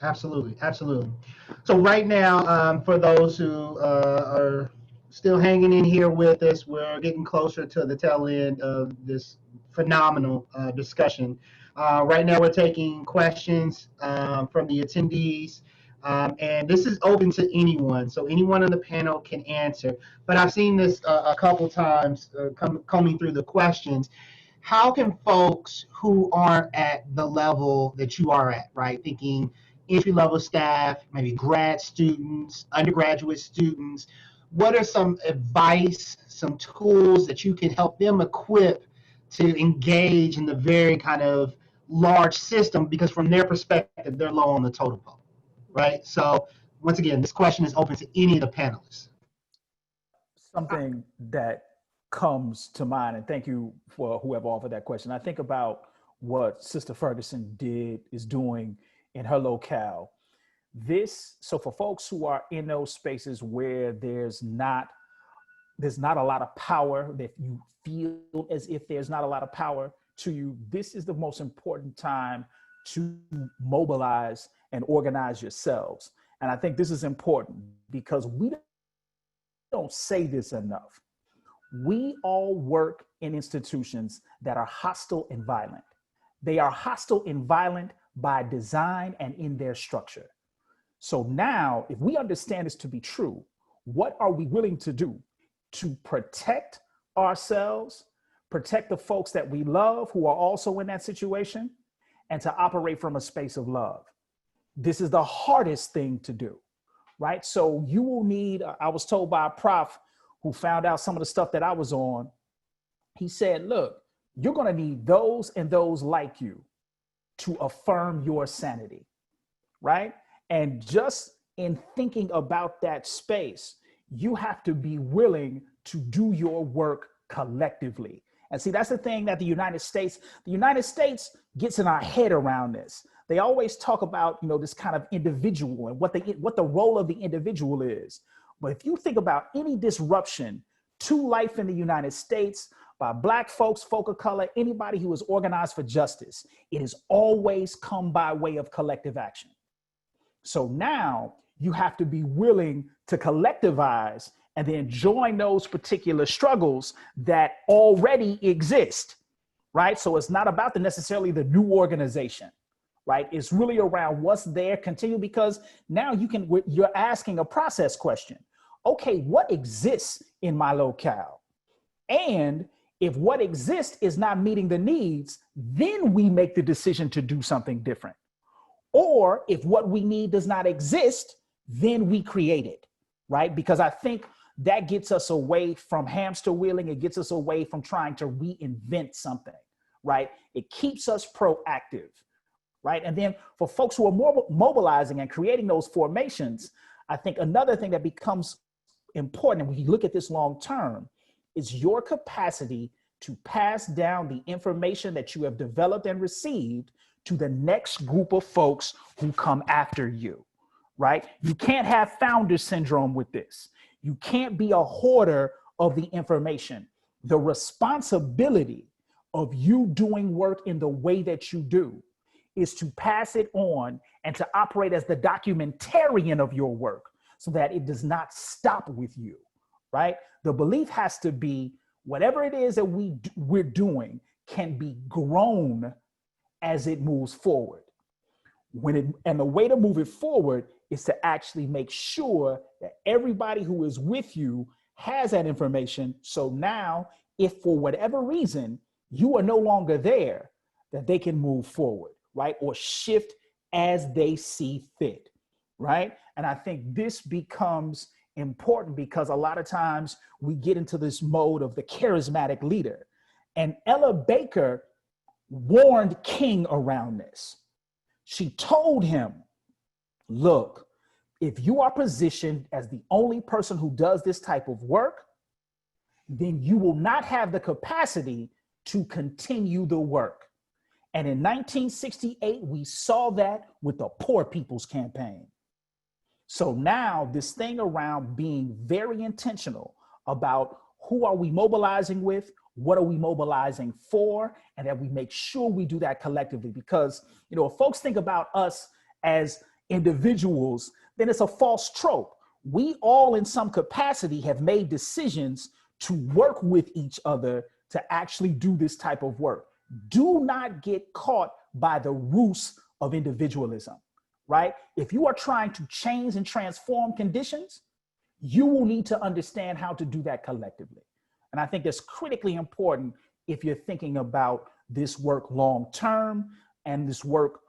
Absolutely. So right now, for those who are still hanging in here with us, we're getting closer to the tail end of this phenomenal discussion. Right now, we're taking questions from the attendees, and this is open to anyone, so anyone on the panel can answer. But I've seen this a couple times combing through the questions. How can folks who aren't at the level that you are at, right, thinking entry-level staff, maybe grad students, undergraduate students, what are some advice, some tools that you can help them equip to engage in the very kind of large system? Because from their perspective, they're low on the totem pole, right? So once again, this question is open to any of the panelists. Something that comes to mind, and thank you for whoever offered that question. I think about what Sister Ferguson is doing in her locale. So for folks who are in those spaces where there's not a lot of power, that you feel as if there's not a lot of power to you, this is the most important time to mobilize and organize yourselves. And I think this is important because we don't say this enough. We all work in institutions that are hostile and violent. They are hostile and violent by design and in their structure. So now, if we understand this to be true, what are we willing to do to protect ourselves, protect the folks that we love who are also in that situation, and to operate from a space of love? This is the hardest thing to do, right? So you will need, I was told by a prof who found out some of the stuff that I was on, he said, look, you're gonna need those and those like you to affirm your sanity, right? And just in thinking about that space, you have to be willing to do your work collectively. And see, that's the thing that the United States gets in our head around this. They always talk about, this kind of individual and what the role of the individual is. But if you think about any disruption to life in the United States by Black folks, folk of color, anybody who is organized for justice, it has always come by way of collective action. So now you have to be willing to collectivize and then join those particular struggles that already exist, right? So it's not about necessarily the new organization, right? It's really around what's there, continue, because now you're asking a process question. Okay, what exists in my locale? And if what exists is not meeting the needs, then we make the decision to do something different. Or if what we need does not exist, then we create it, right? Because I think that gets us away from hamster wheeling. It gets us away from trying to reinvent something, right? It keeps us proactive, right? And then for folks who are mobilizing and creating those formations, I think another thing that becomes important when you look at this long term is your capacity to pass down the information that you have developed and received to the next group of folks who come after you, right? You can't have founder syndrome with this. You can't be a hoarder of the information. The responsibility of you doing work in the way that you do is to pass it on and to operate as the documentarian of your work so that it does not stop with you, right? The belief has to be whatever it is that we're doing can be grown as it moves forward. And the way to move it forward is to actually make sure that everybody who is with you has that information. So now, if for whatever reason you are no longer there, that they can move forward, right? Or shift as they see fit, right? And I think this becomes important because a lot of times we get into this mode of the charismatic leader. And Ella Baker warned King around this. She told him, look, if you are positioned as the only person who does this type of work, then you will not have the capacity to continue the work. And in 1968, we saw that with the Poor People's Campaign. So now this thing around being very intentional about who are we mobilizing with, what are we mobilizing for, and that we make sure we do that collectively. Because, if folks think about us as individuals, then it's a false trope. We all in some capacity have made decisions to work with each other to actually do this type of work. Do not get caught by the ruse of individualism, right? If you are trying to change and transform conditions, you will need to understand how to do that collectively. And I think that's critically important if you're thinking about this work long term and this work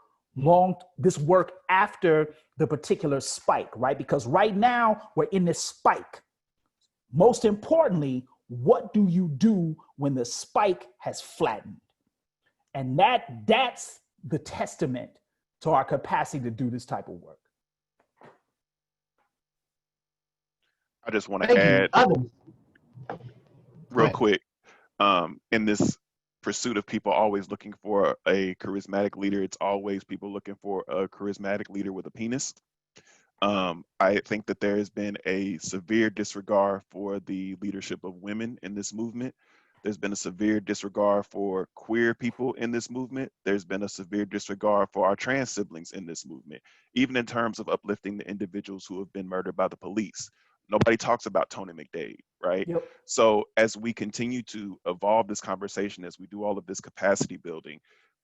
after the particular spike, right? Because right now we're in this spike. Most importantly, what do you do when the spike has flattened? And that's the testament to our capacity to do this type of work. I just want to add real quick, in this pursuit of people always looking for a charismatic leader, it's always people looking for a charismatic leader with a penis. I think that there has been a severe disregard for the leadership of women in this movement. There's been a severe disregard for queer people in this movement. There's been a severe disregard for our trans siblings in this movement, even in terms of uplifting the individuals who have been murdered by the police. Nobody talks about Tony McDade, right? Yep. So as we continue to evolve this conversation, as we do all of this capacity building,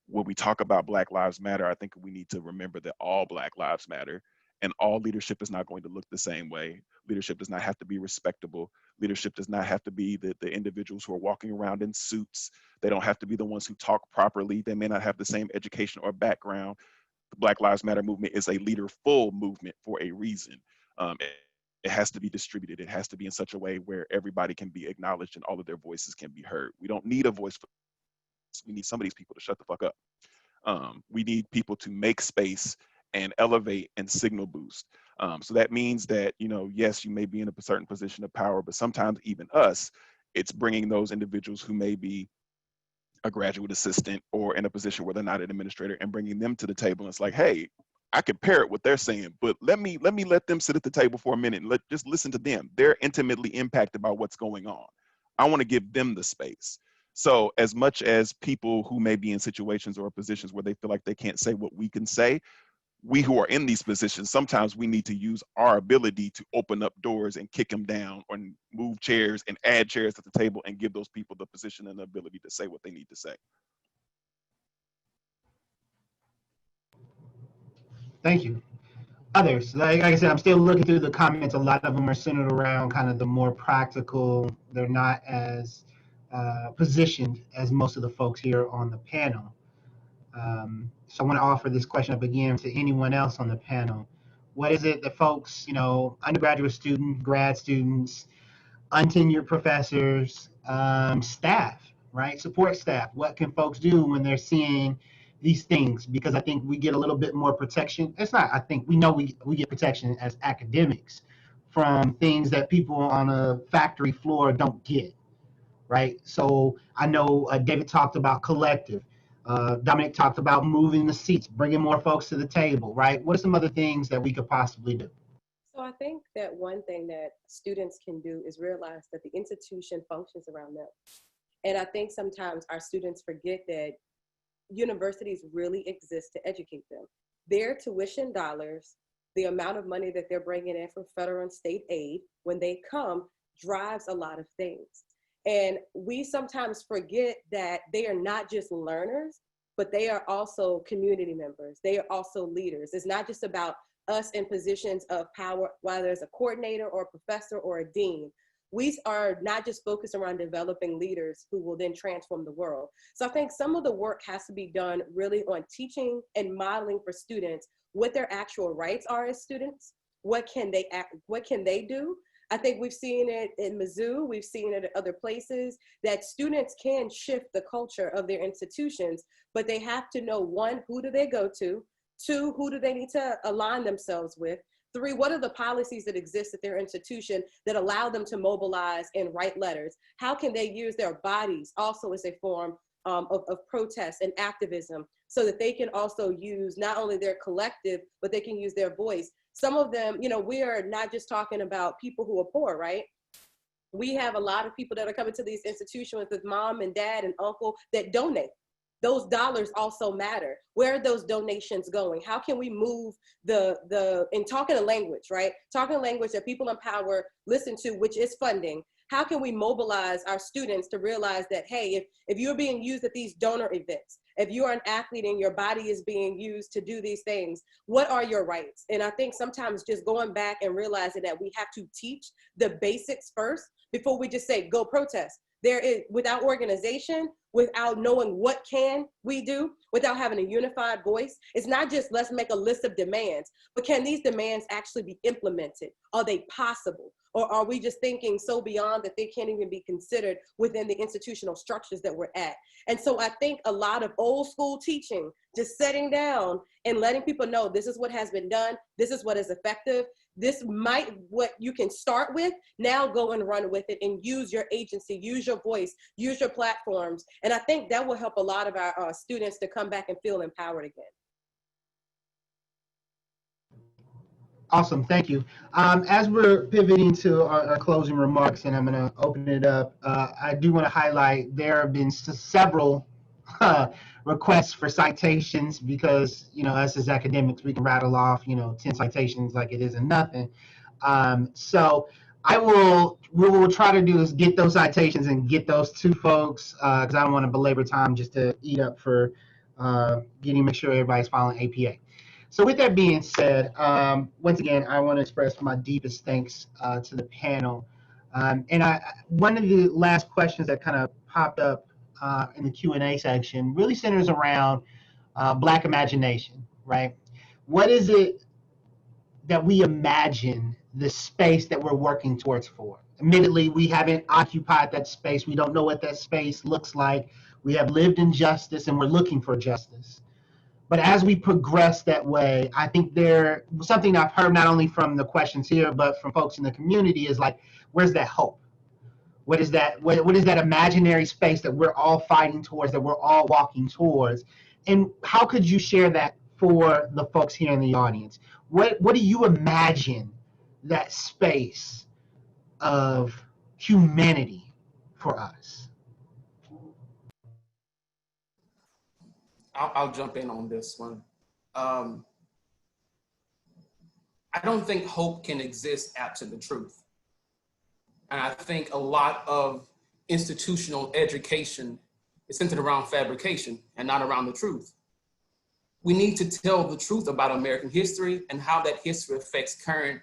when we talk about Black Lives Matter, I think we need to remember that all Black lives matter, and all leadership is not going to look the same way. Leadership does not have to be respectable. Leadership does not have to be the individuals who are walking around in suits. They don't have to be the ones who talk properly. They may not have the same education or background. The Black Lives Matter movement is a leaderful movement for a reason. It has to be distributed. It has to be in such a way where everybody can be acknowledged and all of their voices can be heard. We don't need a voice for this. We need some of these people to shut the fuck up. We need people to make space and elevate and signal boost. So that means that, yes, you may be in a certain position of power, but sometimes even us, it's bringing those individuals who may be a graduate assistant or in a position where they're not an administrator, and bringing them to the table. And it's like, hey, I could parrot what they're saying, but let them sit at the table for a minute and just listen to them. They're intimately impacted by what's going on. I want to give them the space. So as much as people who may be in situations or positions where they feel like they can't say what we can say, we who are in these positions, sometimes we need to use our ability to open up doors and kick them down, or move chairs and add chairs at the table and give those people the position and the ability to say what they need to say. Thank you. Others, like I said, I'm still looking through the comments. A lot of them are centered around kind of the more practical. They're not as positioned as most of the folks here on the panel. So I want to offer this question up again to anyone else on the panel. What is it that folks, undergraduate students, grad students, untenured professors, staff, right? Support staff. What can folks do when they're seeing these things? Because I think we get a little bit more protection. It's not, I think we know we get protection as academics from things that people on a factory floor don't get, right? So I know David talked about collective. Dominic talked about moving the seats, bringing more folks to the table, right? What are some other things that we could possibly do? So I think that one thing that students can do is realize that the institution functions around them. And I think sometimes our students forget that universities really exist to educate them. Their tuition dollars, the amount of money that they're bringing in from federal and state aid when they come, drives a lot of things. And we sometimes forget that they are not just learners, but they are also community members. They are also leaders. It's not just about us in positions of power, whether it's a coordinator or a professor or a dean. We are not just focused around developing leaders who will then transform the world. So I think some of the work has to be done really on teaching and modeling for students what their actual rights are as students. What can they do? I think we've seen it in Mizzou, we've seen it at other places, that students can shift the culture of their institutions, but they have to know, one, who do they go to? Two, who do they need to align themselves with? Three, what are the policies that exist at their institution that allow them to mobilize and write letters? How can they use their bodies also as a form of protest and activism, so that they can also use not only their collective, but they can use their voice? Some of them, we are not just talking about people who are poor, right? We have a lot of people that are coming to these institutions with mom and dad and uncle that donate. Those dollars also matter. Where are those donations going? How can we move in talking a language, right? Talking a language that people in power listen to, which is funding. How can we mobilize our students to realize that, hey, if you're being used at these donor events, if you're an athlete and your body is being used to do these things, what are your rights? And I think sometimes just going back and realizing that we have to teach the basics first before we just say, go protest. There is, without organization, without knowing what can we do, without having a unified voice, it's not just let's make a list of demands, but can these demands actually be implemented? Are they possible? Or are we just thinking so beyond that they can't even be considered within the institutional structures that we're at? And so I think a lot of old school teaching, just sitting down and letting people know this is what has been done, this is what is effective, this might what you can start with, now go and run with it and use your agency, use your voice, use your platforms. And I think that will help a lot of our students to come back and feel empowered again. Awesome, thank you. As we're pivoting to our closing remarks, and I'm going to open it up, I do want to highlight there have been several requests for citations, because us as academics, we can rattle off 10 citations like it isn't nothing. So we will try to do is get those citations and get those to folks, because I don't want to belabor time just to eat up for make sure everybody's following APA. So with that being said, once again, I want to express my deepest thanks to the panel. And one of the last questions that kind of popped up in the Q&A section really centers around Black imagination, right? What is it that we imagine the space that we're working towards for? Admittedly, we haven't occupied that space. We don't know what that space looks like. We have lived in justice and we're looking for justice. But as we progress that way, I think something I've heard not only from the questions here, but from folks in the community is like, where's that hope? What is that? What is that imaginary space that we're all fighting towards, that we're all walking towards? And how could you share that for the folks here in the audience? What do you imagine that space of humanity for us? I'll jump in on this one. I don't think hope can exist absent the truth. And I think a lot of institutional education is centered around fabrication and not around the truth. We need to tell the truth about American history and how that history affects current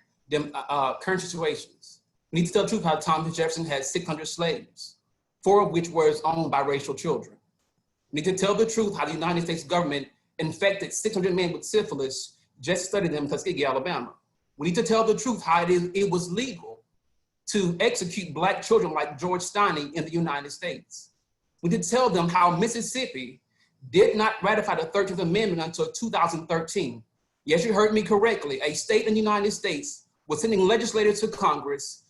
situations. We need to tell the truth how Thomas Jefferson had 600 slaves, 4 of which were owned by racial children. We need to tell the truth how the United States government infected 600 men with syphilis, just studied them in Tuskegee, Alabama. We need to tell the truth how it was legal to execute Black children like George Steiny in the United States. We need to tell them how Mississippi did not ratify the 13th Amendment until 2013. Yes, you heard me correctly. A state in the United States was sending legislators to Congress,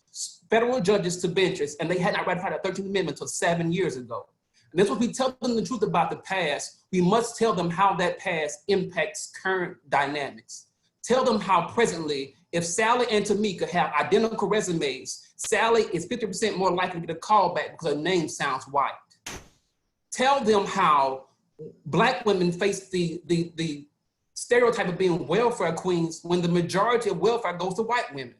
federal judges to benches, and they had not ratified the 13th Amendment until 7 years ago. And that's what we tell them the truth about the past. We must tell them how that past impacts current dynamics. Tell them how presently, if Sally and Tamika have identical resumes, Sally is 50% more likely to get a call back because her name sounds white. Tell them how Black women face the stereotype of being welfare queens when the majority of welfare goes to white women.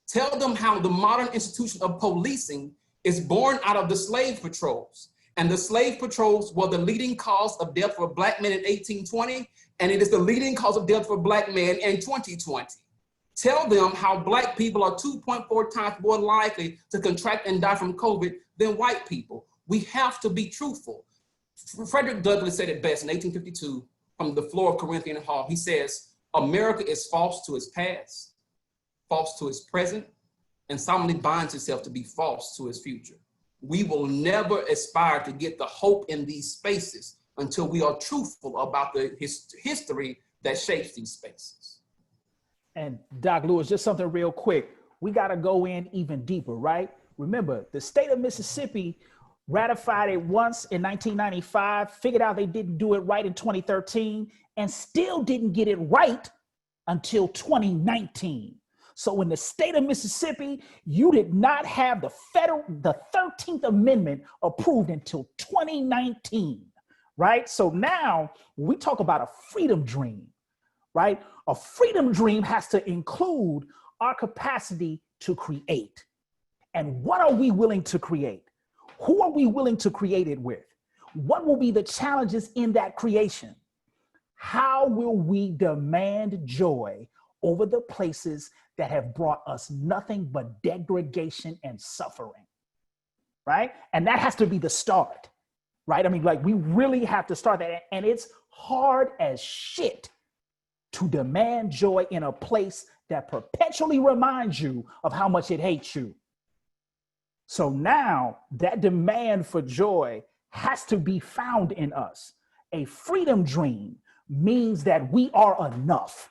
Tell them how the modern institution of policing is born out of the slave patrols. And the slave patrols were the leading cause of death for Black men in 1820, and it is the leading cause of death for Black men in 2020. Tell them how Black people are 2.4 times more likely to contract and die from COVID than white people. We have to be truthful. Frederick Douglass said it best in 1852 from the floor of Corinthian Hall. He says, America is false to its past, false to its present, and solemnly binds itself to be false to its future. We will never aspire to get the hope in these spaces until we are truthful about the history that shapes these spaces. And Doc Lewis, just something real quick. We got to go in even deeper, right? Remember, the state of Mississippi ratified it once in 1995, figured out they didn't do it right in 2013, and still didn't get it right until 2019. So in the state of Mississippi, you did not have the 13th Amendment approved until 2019, right? So now we talk about a freedom dream, right? A freedom dream has to include our capacity to create. And what are we willing to create? Who are we willing to create it with? What will be the challenges in that creation? How will we demand joy over the places that have brought us nothing but degradation and suffering, right? And that has to be the start, right? I mean, like, we really have to start that. And it's hard as shit to demand joy in a place that perpetually reminds you of how much it hates you. So now that demand for joy has to be found in us. A freedom dream means that we are enough,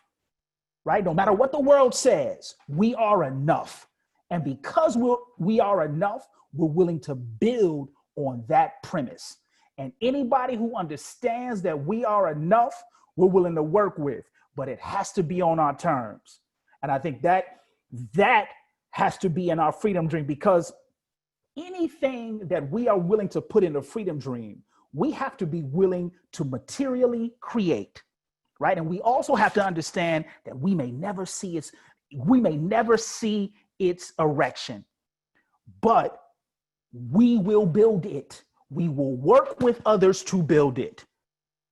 right? No matter what the world says, we are enough. And because we are enough, we're willing to build on that premise. And anybody who understands that we are enough, we're willing to work with, but it has to be on our terms. And I think that has to be in our freedom dream, because anything that we are willing to put in the freedom dream, we have to be willing to materially create, right? And we also have to understand that we may never see its erection, but we will build it. We will work with others to build it,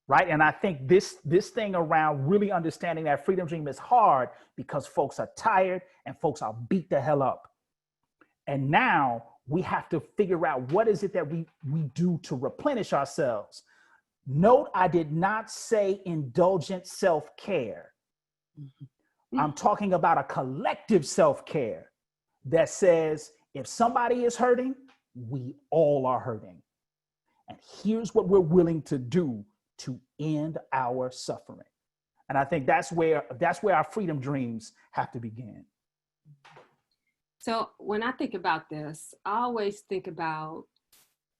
right? And I think this thing around really understanding that freedom dream is hard because folks are tired and folks are beat the hell up. And now we have to figure out what is it that we do to replenish ourselves. Note, I did not say indulgent self-care. Mm-hmm. I'm talking about a collective self-care that says, if somebody is hurting, we all are hurting. And here's what we're willing to do to end our suffering. And I think that's where our freedom dreams have to begin. So when I think about this, I always think about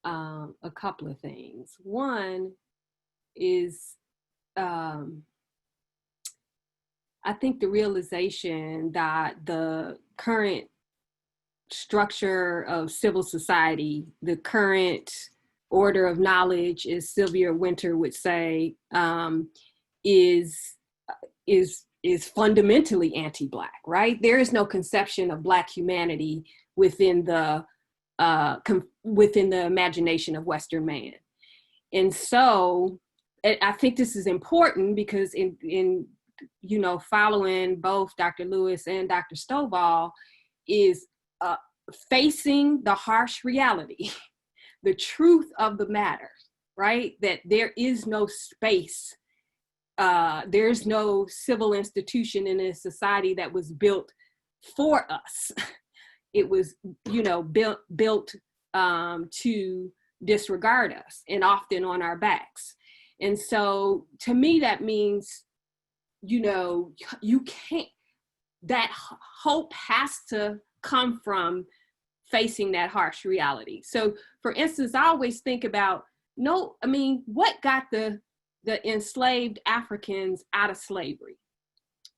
a couple of things. One is I think the realization that the current structure of civil society, the current order of knowledge, as Sylvia Wynter would say, is fundamentally anti-Black, right? There is no conception of Black humanity within the imagination of Western man. And so I think this is important because in following both Dr. Lewis and Dr. Stovall is facing the harsh reality, the truth of the matter, right? That there is no space, there's no civil institution in a society that was built for us. It was, built to disregard us and often on our backs. And so to me, that means, you can't, that hope has to come from facing that harsh reality. So for instance, I always think about, what got the enslaved Africans out of slavery?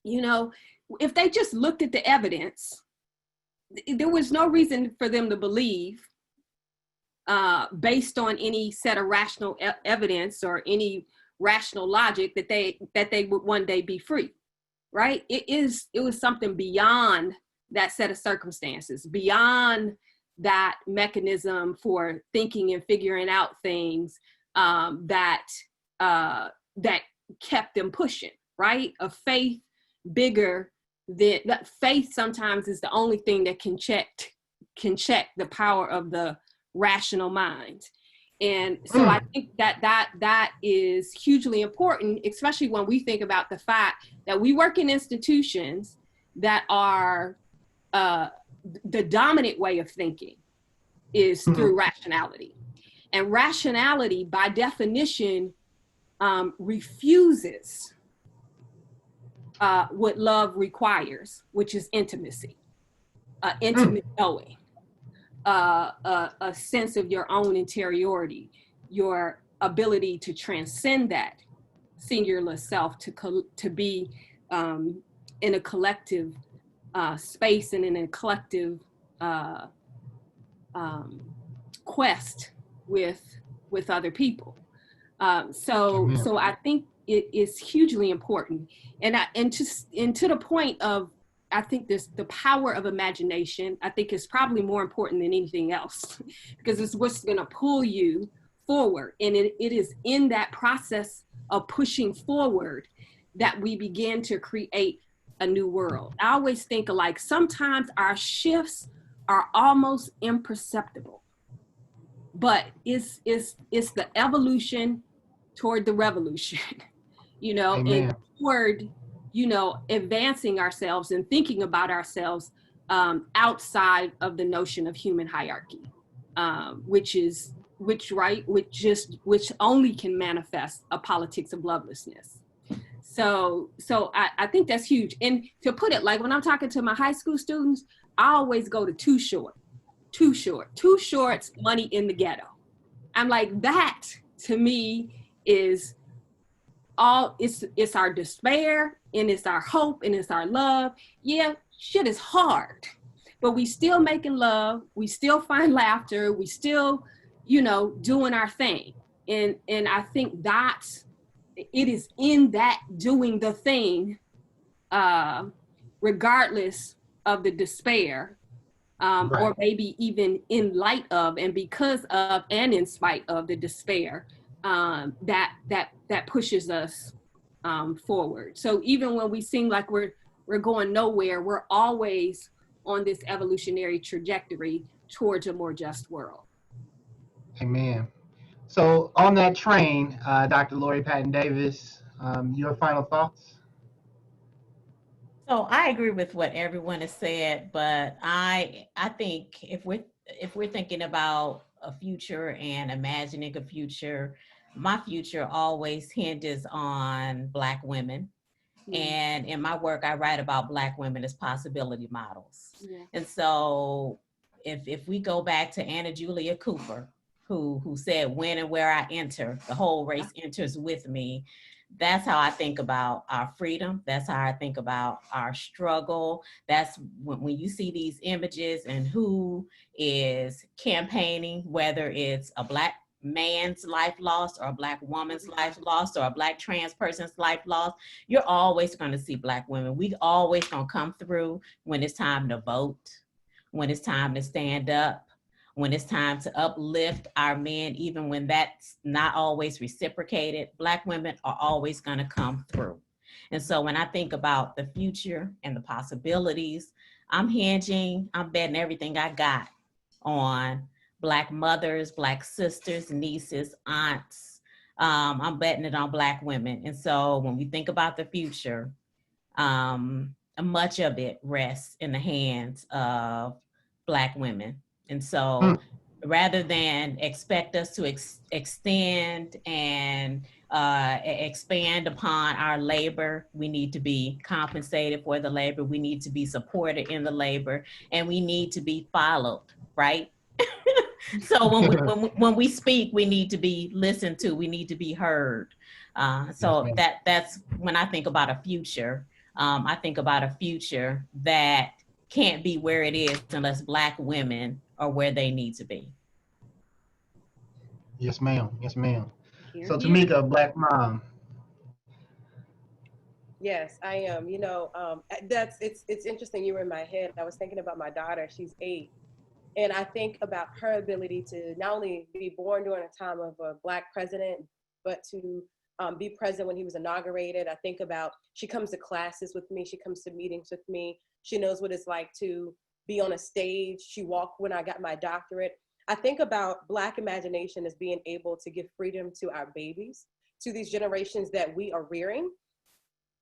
If they just looked at the evidence, there was no reason for them to believe, based on any set of rational evidence or any rational logic, that they would one day be free, right? It was something beyond that set of circumstances, beyond that mechanism for thinking and figuring out things, that kept them pushing, right? A faith bigger than that. Faith sometimes is the only thing that can check the power of the rational mind. And so I think that is hugely important, especially when we think about the fact that we work in institutions that are the dominant way of thinking is through rationality. And rationality, by definition, refuses what love requires, which is intimacy, intimate knowing, a sense of your own interiority, your ability to transcend that singular self, to be in a collective space and in a collective quest with other people. So I think it is hugely important, and to the point of, I think the power of imagination, I think, is probably more important than anything else, because it's what's going to pull you forward. And it is in that process of pushing forward that we begin to create a new world. I always think like sometimes our shifts are almost imperceptible, but it's the evolution toward the revolution, and toward, advancing ourselves and thinking about ourselves outside of the notion of human hierarchy, which only can manifest a politics of lovelessness. So I think that's huge. And to put it, like when I'm talking to my high school students, I always go to too shorts, money in the ghetto. I'm like, that to me is all, it's our despair, and it's our hope, and it's our love. Yeah, shit is hard, but we still making love, we still find laughter, we still, doing our thing. And I think it is in that doing the thing, regardless of the despair, or maybe even in light of, and because of, and in spite of the despair, that pushes us forward. So even when we seem like we're going nowhere, we're always on this evolutionary trajectory towards a more just world. Amen. So on that train, Dr. Lori Patton Davis, your final thoughts? So I agree with what everyone has said, but I think if we're thinking about a future and imagining a future, my future always hinges on Black women. And in my work, I write about Black women as possibility models. Yeah. And so if we go back to Anna Julia Cooper, who said, when and where I enter, the whole race enters with me. That's how I think about our freedom. That's how I think about our struggle. That's when you see these images and who is campaigning, whether it's a Black man's life lost or a Black woman's life lost or a Black trans person's life lost, you're always going to see Black women. We always going to come through when it's time to vote, when it's time to stand up, when it's time to uplift our men, even when that's not always reciprocated. Black women are always going to come through. And so when I think about the future and the possibilities, I'm betting everything I got on Black mothers, Black sisters, nieces, aunts. I'm betting it on Black women. And so when we think about the future, much of it rests in the hands of Black women. And so rather than expect us to extend and expand upon our labor, we need to be compensated for the labor. We need to be supported in the labor, and we need to be followed, right? So when we speak, we need to be listened to. We need to be heard. So that's when I think about a future. I think about a future that can't be where it is unless Black women are where they need to be. Yes, ma'am. Yes, ma'am. Here, So here. Tamika, Black mom. Yes, I am. You know, it's interesting. You were in my head. I was thinking about my daughter. She's 8. And I think about her ability to not only be born during a time of a Black president, but to be present when he was inaugurated. I think about, she comes to classes with me. She comes to meetings with me. She knows what it's like to be on a stage. She walked when I got my doctorate. I think about Black imagination as being able to give freedom to our babies, to these generations that we are rearing,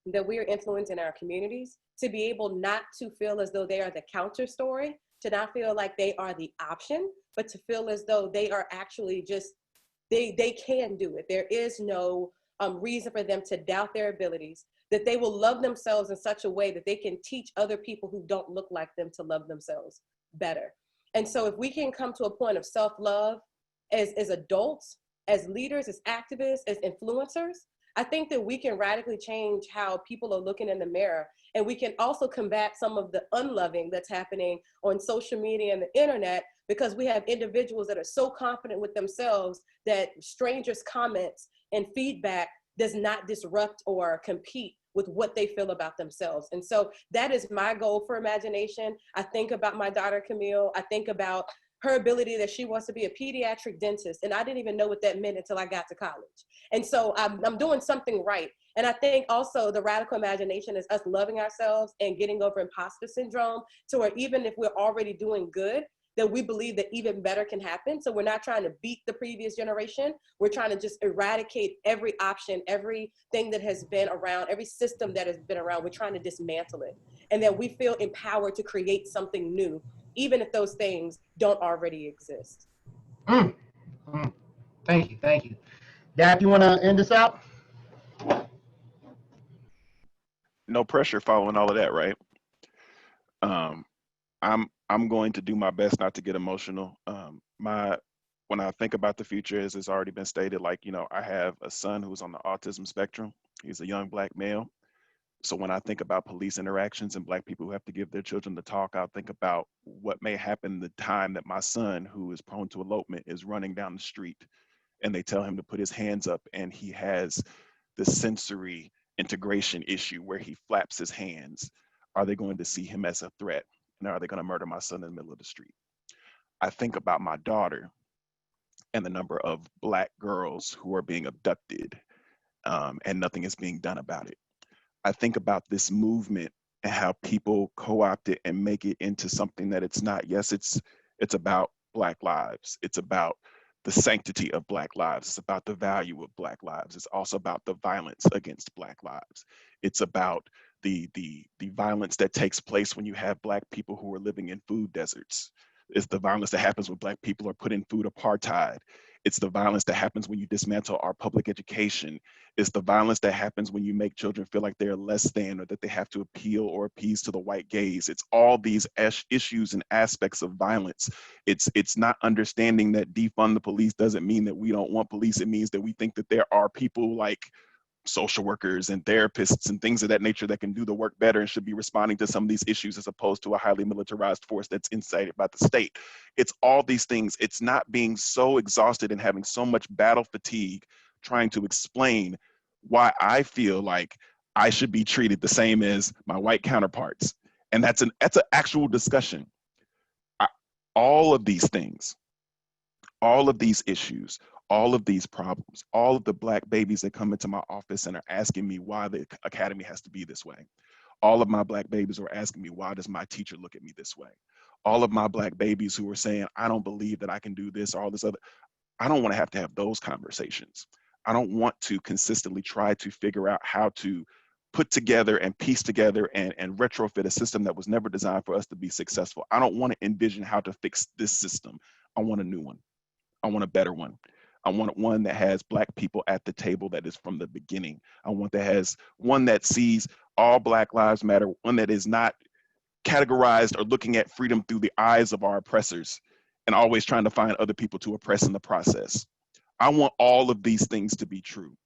that we are influencing our communities, to be able not to feel as though they are the counter story, to not feel like they are the option, but to feel as though they are actually just, they can do it. There is no reason for them to doubt their abilities, that they will love themselves in such a way that they can teach other people who don't look like them to love themselves better. And so if we can come to a point of self-love as adults, as leaders, as activists, as influencers, I think that we can radically change how people are looking in the mirror. And we can also combat some of the unloving that's happening on social media and the internet, because we have individuals that are so confident with themselves that strangers' comments and feedback does not disrupt or compete with what they feel about themselves. And so that is my goal for imagination. I think about my daughter, Camille. I think about her ability that she wants to be a pediatric dentist. And I didn't even know what that meant until I got to college. And so I'm doing something right. And I think also the radical imagination is us loving ourselves and getting over imposter syndrome, to where even if we're already doing good, that we believe that even better can happen. So we're not trying to beat the previous generation. We're trying to just eradicate every option, everything that has been around, every system that has been around. We're trying to dismantle it. And that we feel empowered to create something new, even if those things don't already exist. Thank you, thank you. Dap, you want to end this out? No pressure following all of that, right? I'm going to do my best not to get emotional. When I think about the future, as it's already been stated, like, you know, I have a son who's on the autism spectrum. He's a young Black male. So when I think about police interactions and Black people who have to give their children the talk, I'll think about what may happen the time that my son, who is prone to elopement, is running down the street and they tell him to put his hands up, and he has the sensory integration issue where he flaps his hands. Are they going to see him as a threat? And are they going to murder my son in the middle of the street? I think about my daughter and the number of Black girls who are being abducted and nothing is being done about it. I think about this movement and how people co-opt it and make it into something that it's not. Yes, it's about Black lives. It's about the sanctity of Black lives. It's about the value of Black lives. It's also about the violence against Black lives. It's about the violence that takes place when you have Black people who are living in food deserts. It's the violence that happens when Black people are put in food apartheid. It's the violence that happens when you dismantle our public education. It's the violence that happens when you make children feel like they're less than, or that they have to appeal or appease to the white gaze. It's all these issues and aspects of violence. It's not understanding that defund the police doesn't mean that we don't want police. It means that we think that there are people like social workers and therapists and things of that nature that can do the work better and should be responding to some of these issues, as opposed to a highly militarized force that's incited by the state. It's all these things. It's not being so exhausted and having so much battle fatigue trying to explain why I feel like I should be treated the same as my white counterparts. And that's an actual discussion. All of these things, all of these issues, all of these problems, all of the Black babies that come into my office and are asking me why the academy has to be this way. All of my Black babies are asking me, why does my teacher look at me this way? All of my Black babies who are saying, I don't believe that I can do this or all this other. I don't want to have those conversations. I don't want to consistently try to figure out how to put together and piece together and retrofit a system that was never designed for us to be successful. I don't want to envision how to fix this system. I want a new one. I want a better one. I want one that has Black people at the table, that is from the beginning. I want that has one that sees all Black lives matter, one that is not categorized or looking at freedom through the eyes of our oppressors and always trying to find other people to oppress in the process. I want all of these things to be true.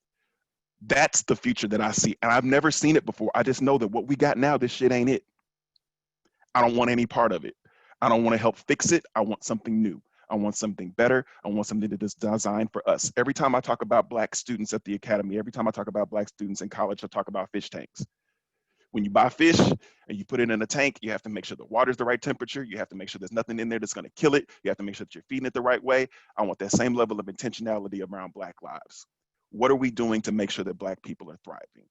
That's the future that I see. And I've never seen it before. I just know that what we got now, this shit ain't it. I don't want any part of it. I don't want to help fix it. I want something new. I want something better. I want something that is designed for us. Every time I talk about Black students at the academy, every time I talk about Black students in college, I talk about fish tanks. When you buy fish and you put it in a tank, you have to make sure the water's the right temperature. You have to make sure there's nothing in there that's going to kill it. You have to make sure that you're feeding it the right way. I want that same level of intentionality around Black lives. What are we doing to make sure that Black people are thriving?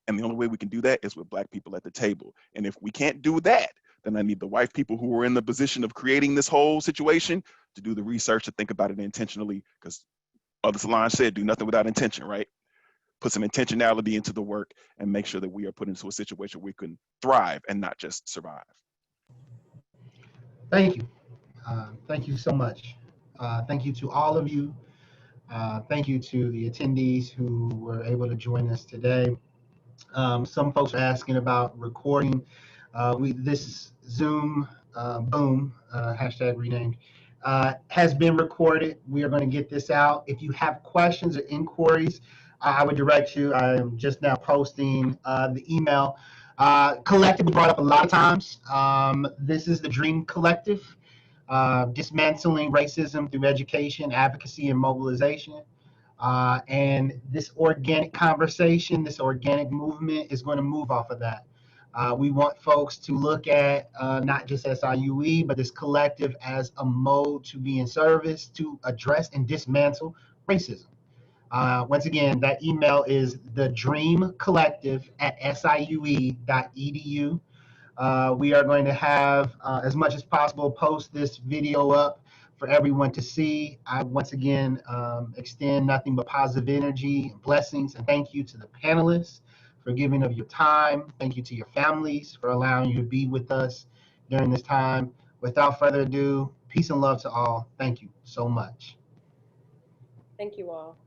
And the only way we can do that is with Black people at the table. And if we can't do that, then I need the white people who are in the position of creating this whole situation to do the research, to think about it intentionally, because Other Solange said, do nothing without intention, right? Put some intentionality into the work and make sure that we are put into a situation where we can thrive and not just survive. Thank you. Thank you so much. Thank you to all of you. Thank you to the attendees who were able to join us today. Some folks are asking about recording. This Zoom boom, hashtag renamed, has been recorded. We are going to get this out. If you have questions or inquiries, I would direct you. I am just now posting the email. Collective we brought up a lot of times. This is the Dream Collective, dismantling racism through education, advocacy, and mobilization. And this organic conversation, this organic movement is going to move off of that. We want folks to look at not just SIUE, but this collective as a mode to be in service to address and dismantle racism. Once again, that email is thedreamcollective@siue.edu. We are going to have, as much as possible, post this video up for everyone to see. I once again extend nothing but positive energy and blessings, and thank you to the panelists for giving of your time. Thank you to your families for allowing you to be with us during this time. Without further ado, peace and love to all. Thank you so much. Thank you all.